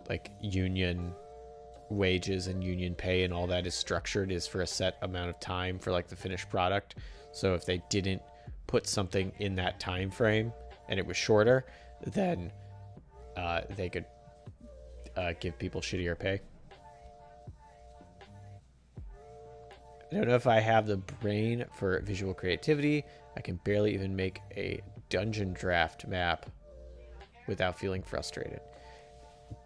like union wages and union pay and all that is structured is for a set amount of time for like the finished product. So if they didn't put something in that time frame and it was shorter, then they could give people shittier pay. I don't know if I have the brain for visual creativity. I can barely even make a dungeon draft map without feeling frustrated.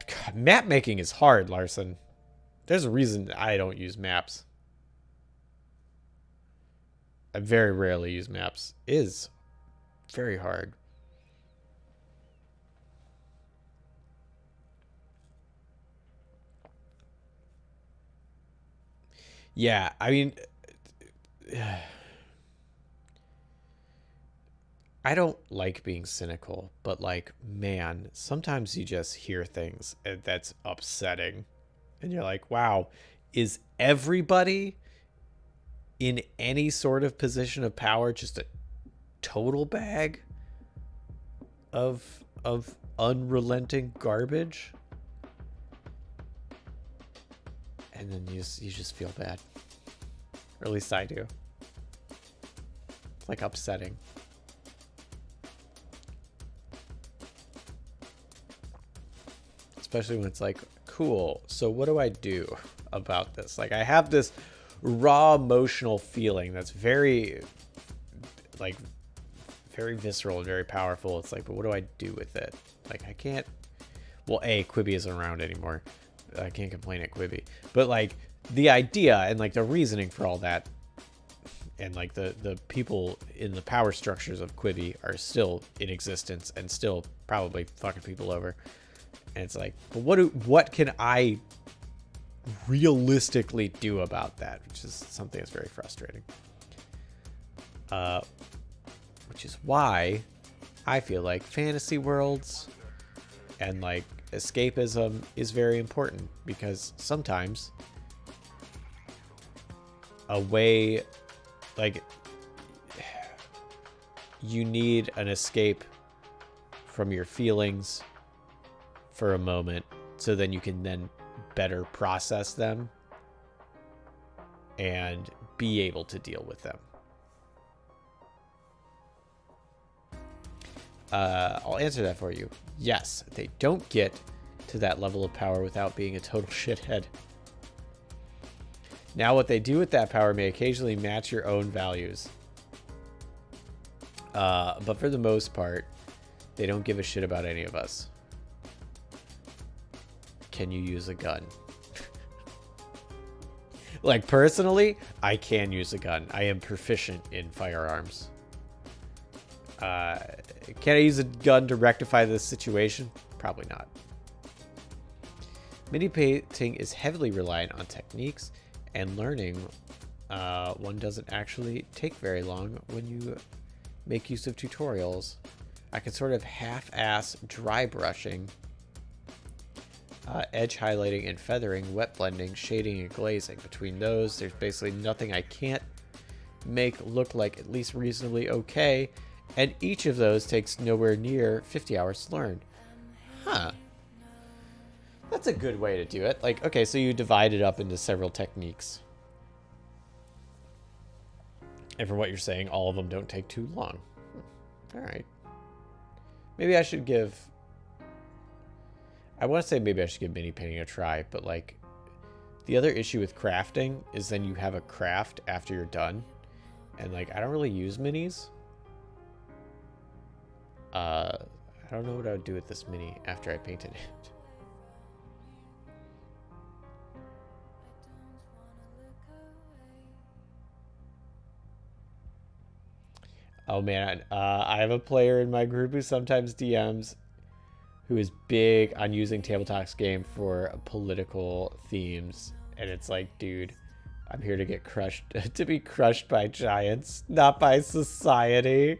God, map making is hard, Larson. There's a reason I don't use maps. I very rarely use maps. It is very hard. Yeah, I mean, I don't like being cynical, but like, man, sometimes you just hear things that's upsetting. And you're like, wow, is everybody in any sort of position of power just a total bag of unrelenting garbage? And then you just feel bad. Or at least I do. It's like upsetting. Especially when it's like, cool, so what do I do about this? Like, I have this raw emotional feeling that's very, like, very visceral and very powerful. It's like, but what do I do with it? Like, I can't, well, Quibi isn't around anymore. I can't complain at Quibi. But, like, the idea and, like, the reasoning for all that and, like, the people in the power structures of Quibi are still in existence and still probably fucking people over. And it's like, but what can I realistically do about that, which is something that's very frustrating. Which is why I feel like fantasy worlds and like escapism is very important, because sometimes a way, like, you need an escape from your feelings for a moment, so then you can then better process them and be able to deal with them. I'll answer that for you. Yes, they don't get to that level of power without being a total shithead. Now, what they do with that power may occasionally match your own values. But for the most part, they don't give a shit about any of us. Can you use a gun? Like, personally, I can use a gun. I am proficient in firearms. Can I use a gun to rectify this situation? Probably not. Mini painting is heavily reliant on techniques and learning. One doesn't actually take very long when you make use of tutorials. I can sort of half-ass dry brushing, edge highlighting and feathering, wet blending, shading, and glazing. Between those, there's basically nothing I can't make look like at least reasonably okay, and each of those takes nowhere near 50 hours to learn. Huh. That's a good way to do it. Like, okay, so you divide it up into several techniques. And from what you're saying, all of them don't take too long. All right. Maybe I should give... I want to say maybe I should give mini painting a try, but like, the other issue with crafting is then you have a craft after you're done. And like, I don't really use minis. I don't know what I would do with this mini after I painted it. Oh man, I have a player in my group who sometimes DMs who is big on using Tabletop's game for political themes. And it's like, dude, I'm here to get crushed, to be crushed by giants, not by society.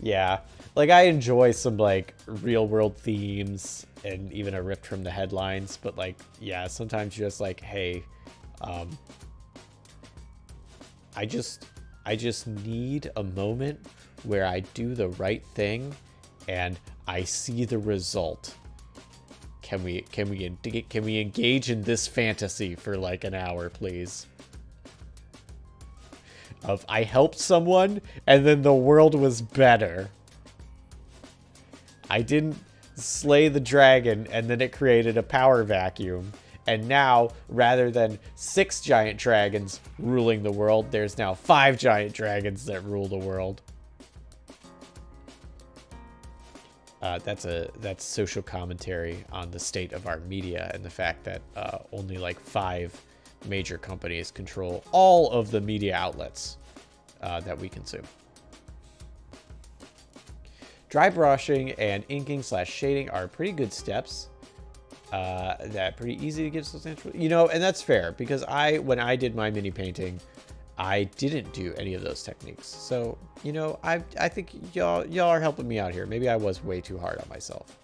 Yeah, like I enjoy some like real world themes and even a ripped from the headlines, but like, yeah, sometimes you're just like, hey, I just need a moment where I do the right thing and I see the result. Can we engage in this fantasy for like an hour, please? Of I helped someone and then the world was better. I didn't slay the dragon and then it created a power vacuum. And now, rather than 6 giant dragons ruling the world, there's now 5 giant dragons that rule the world. That's social commentary on the state of our media and the fact that only like 5 major companies control all of the media outlets that we consume. Dry brushing and inking / shading are pretty good steps. That pretty easy to give substantial, you know, and that's fair because when I did my mini painting, I didn't do any of those techniques. So, you know, I think y'all are helping me out here. Maybe I was way too hard on myself.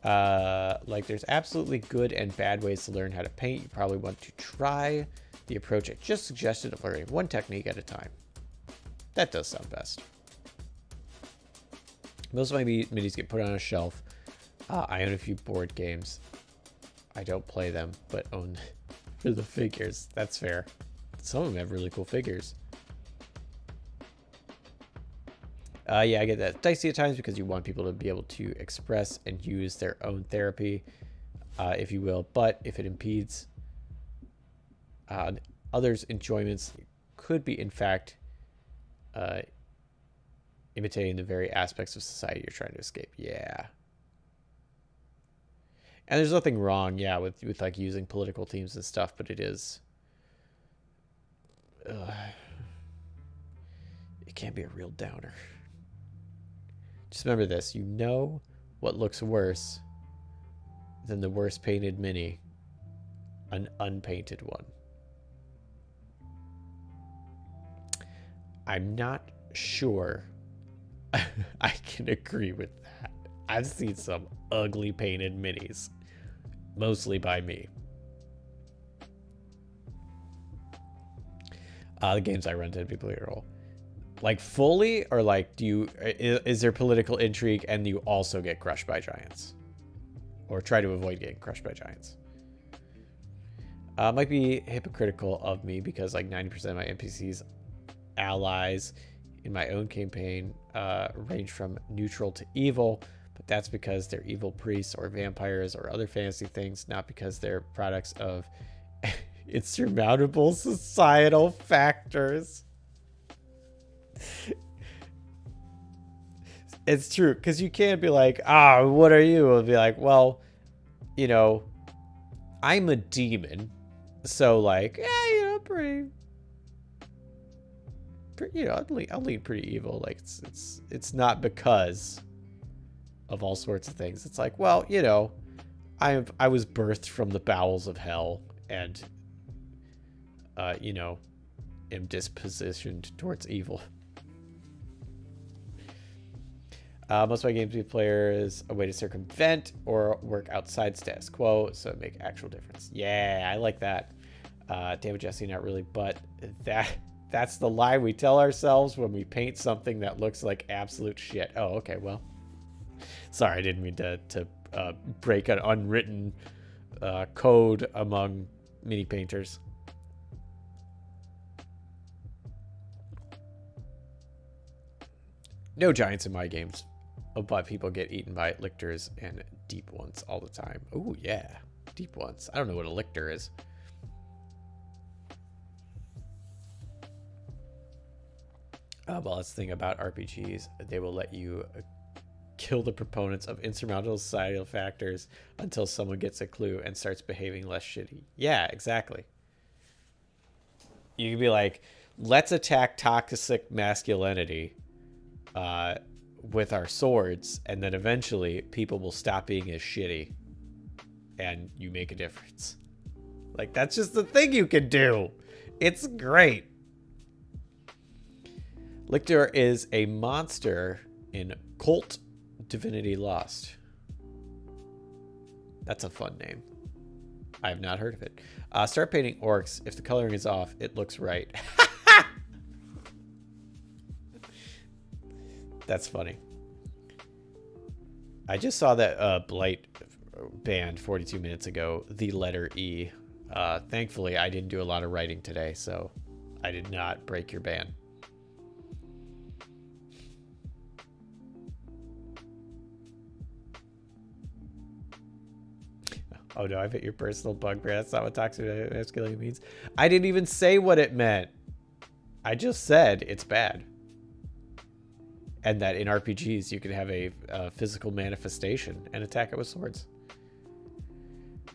Like there's absolutely good and bad ways to learn how to paint. You probably want to try the approach I just suggested of learning one technique at a time. That does sound best. Most of my minis get put on a shelf. I own a few board games. I don't play them, but own for the figures. That's fair. Some of them have really cool figures. Yeah, I get that. Dicey at times because you want people to be able to express and use their own therapy, if you will. But if it impedes others' enjoyments, could be, in fact, imitating the very aspects of society you're trying to escape. Yeah. And there's nothing wrong, yeah, with like using political themes and stuff, but it is... it can be a real downer. Just remember this. You know what looks worse than the worst painted mini? An unpainted one. I'm not sure I can agree with that. I've seen some ugly painted minis, mostly by me. The games I run tend to be political. Like fully, or like is there political intrigue and you also get crushed by giants? Or try to avoid getting crushed by giants? Might be hypocritical of me because like 90% of my NPCs allies in my own campaign range from neutral to evil, but that's because they're evil priests or vampires or other fantasy things, not because they're products of insurmountable societal factors. It's true, because you can't be like, what are you? It'll be like, well, you know, I'm a demon, so like, yeah, you know, pretty, you know, I'll lead pretty evil. Like it's not because of all sorts of things. It's like, well, you know, I was birthed from the bowels of hell, and you know, am dispositioned towards evil. Most of my games, we players a way to circumvent or work outside status quo, so make actual difference. Yeah, I like that. Damn it, Jesse, not really, but that's the lie we tell ourselves when we paint something that looks like absolute shit. Oh, okay, well. Sorry, I didn't mean to break an unwritten code among mini painters. No giants in my games, but people get eaten by lictors and deep ones all the time. Oh, yeah. Deep ones. I don't know what a lictor is. Well, that's the thing about RPGs. They will let you kill the proponents of insurmountable societal factors until someone gets a clue and starts behaving less shitty. Yeah, exactly. You can be like, let's attack toxic masculinity with our swords, and then eventually people will stop being as shitty and you make a difference. Like, that's just the thing you can do. It's great. Lictor is a monster in Cult Divinity Lost. That's a fun name. I have not heard of it. Start painting orcs. If the coloring is off, it looks right. That's funny. I just saw that Blight banned 42 minutes ago the letter E. Thankfully, I didn't do a lot of writing today, so I did not break your ban. Oh no, I bet your personal bugbear. That's not what toxic masculinity means. I didn't even say what it meant. I just said it's bad. And that in RPGs, you can have a physical manifestation and attack it with swords.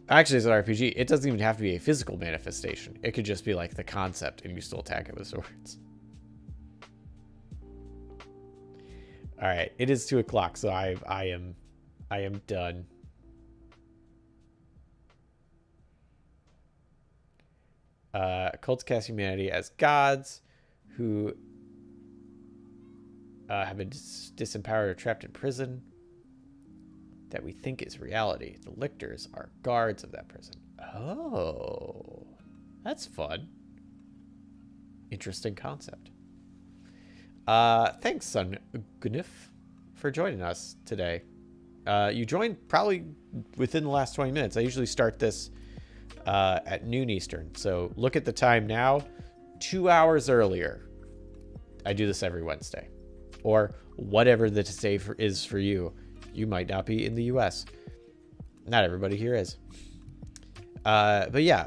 Actually, as an RPG, it doesn't even have to be a physical manifestation. It could just be like the concept, and you still attack it with swords. All right, it is 2 o'clock, so I am done. Cults cast humanity as gods who have been disempowered or trapped in prison that we think is reality. The lictors are guards of that prison. Oh, that's fun. Interesting concept. Thanks, Son Gunif, for joining us today. You joined probably within the last 20 minutes. I usually start this at noon Eastern. So look at the time now, 2 hours earlier. I do this every Wednesday. Or whatever the day is for you. You might not be in the US. Not everybody here is. But yeah,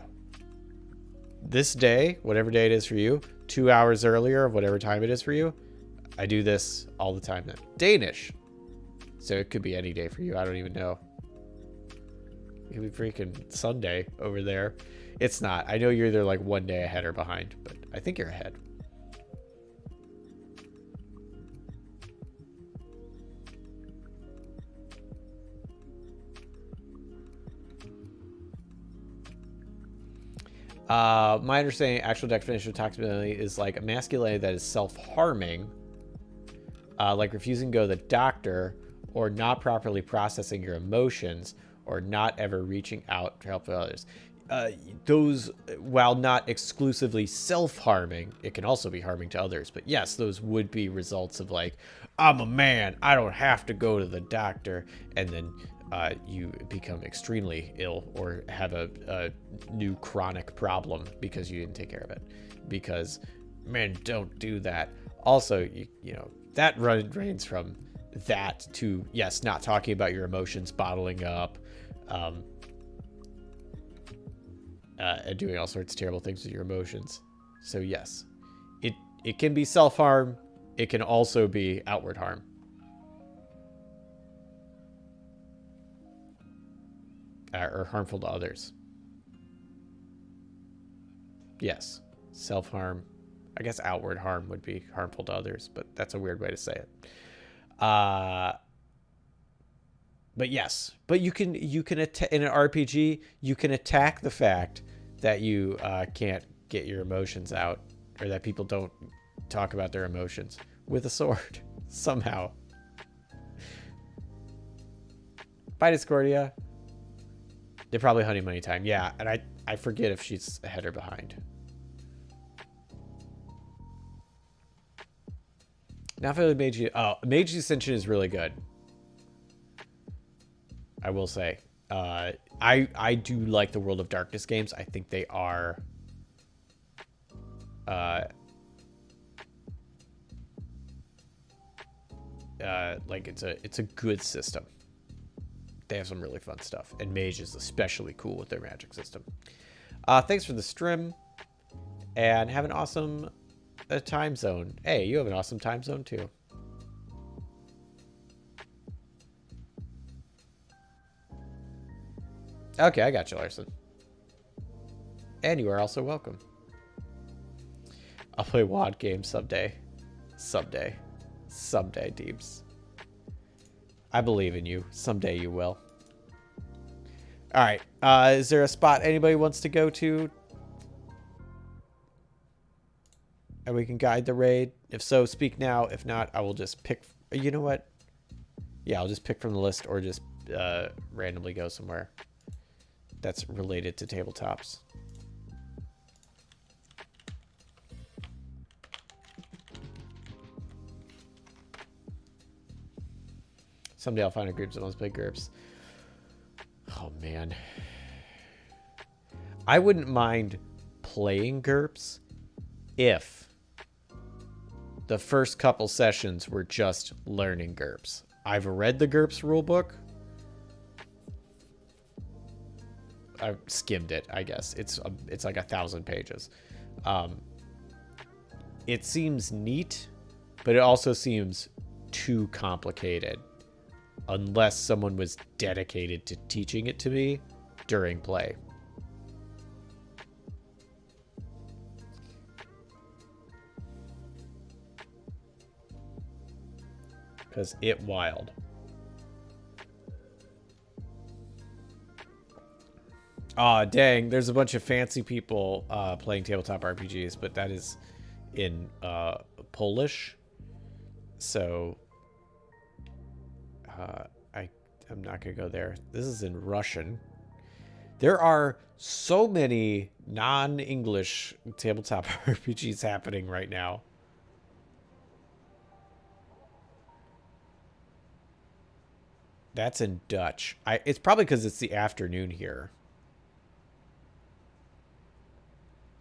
this day, whatever day it is for you, 2 hours earlier of whatever time it is for you, I do this all the time then. Danish. So it could be any day for you. I don't even know. It could be freaking Sunday over there. It's not. I know you're either like 1 day ahead or behind, but I think you're ahead. My understanding, actual definition of toxic masculinity is like a masculinity that is self-harming, like refusing to go to the doctor, or not properly processing your emotions, or not ever reaching out to help others. Those, while not exclusively self-harming, it can also be harming to others. But yes, those would be results of like, I'm a man, I don't have to go to the doctor, and then you become extremely ill or have a new chronic problem because you didn't take care of it. Because men don't do that. Also, you know, that ranges from that to, yes, not talking about your emotions, bottling up, and doing all sorts of terrible things with your emotions. So yes, it can be self-harm. It can also be outward harm. Or harmful to others. Yes, self-harm. I guess outward harm would be harmful to others, but that's a weird way to say it. But yes, but you can in an RPG, you can attack the fact that you can't get your emotions out, or that people don't talk about their emotions with a sword somehow. Bye, Discordia. They're probably honey money time. Yeah, and I forget if she's ahead or behind. Not really Meiji. Oh, Meiji Ascension is really good. I will say. I do like the World of Darkness games. I think they are like it's a good system. They have some really fun stuff, and Mage is especially cool with their magic system. Thanks for the stream, and have an awesome time zone. Hey, you have an awesome time zone too. Okay, I got you, Larson. And you are also welcome. I'll play WoD games someday. Someday. Someday, Deebs. I believe in you. Someday you will. Alright. Is there a spot anybody wants to go to? And we can guide the raid? If so, speak now. If not, I will just pick... You know what? Yeah, I'll just pick from the list or just randomly go somewhere that's related to tabletops. Someday I'll find a group that wants to play GURPS. Oh, man. I wouldn't mind playing GURPS if the first couple sessions were just learning GURPS. I've read the GURPS rulebook. I've skimmed it, I guess. It's like 1,000 pages. It seems neat, but it also seems too complicated unless someone was dedicated to teaching it to me during play. Because it wild. Aw, dang. There's a bunch of fancy people playing tabletop RPGs, but that is in Polish. So I'm not going to go there. This is in Russian. There are so many non-English tabletop RPGs happening right now. That's in Dutch. It's probably because it's the afternoon here.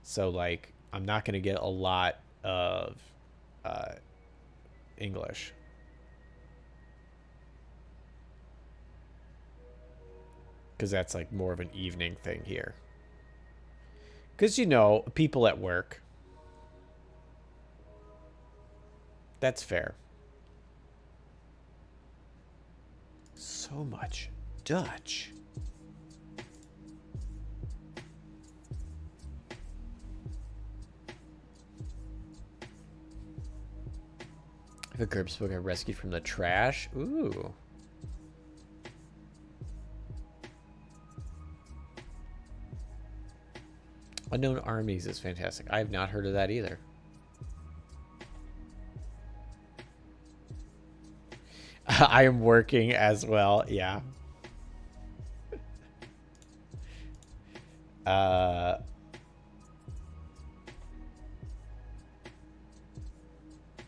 So, like, I'm not going to get a lot of English. Because that's, like, more of an evening thing here. Because, you know, people at work. That's fair. So much Dutch. If a GURPS book I rescued from the trash. Ooh. Unknown Armies is fantastic. I have not heard of that either. I am working as well. Yeah.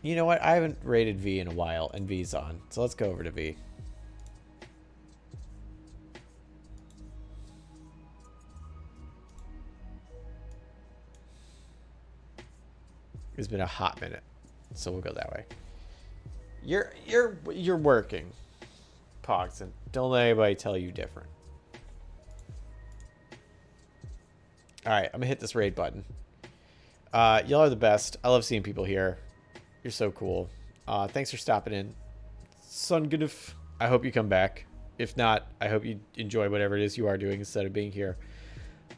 You know what? I haven't rated V in a while, and V's on. So let's go over to V. It's been a hot minute, so we'll go that way. You're working, Pogson. Don't let anybody tell you different. All right, I'm gonna hit this raid button. Y'all are the best. I love seeing people here. You're so cool. Thanks for stopping in, Sunganif. I hope you come back. If not, I hope you enjoy whatever it is you are doing instead of being here.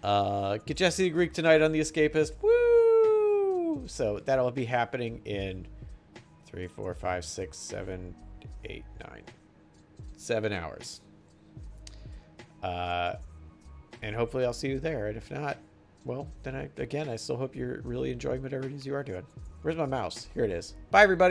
Get Jesse the Greek tonight on The Escapist. Woo! So that'll be happening in 3, 4, 5, 6, 7, 8, 9, 7 hours. And hopefully I'll see you there. And if not, well, then I still hope you're really enjoying whatever it is you are doing. Where's my mouse? Here it is. Bye, everybody.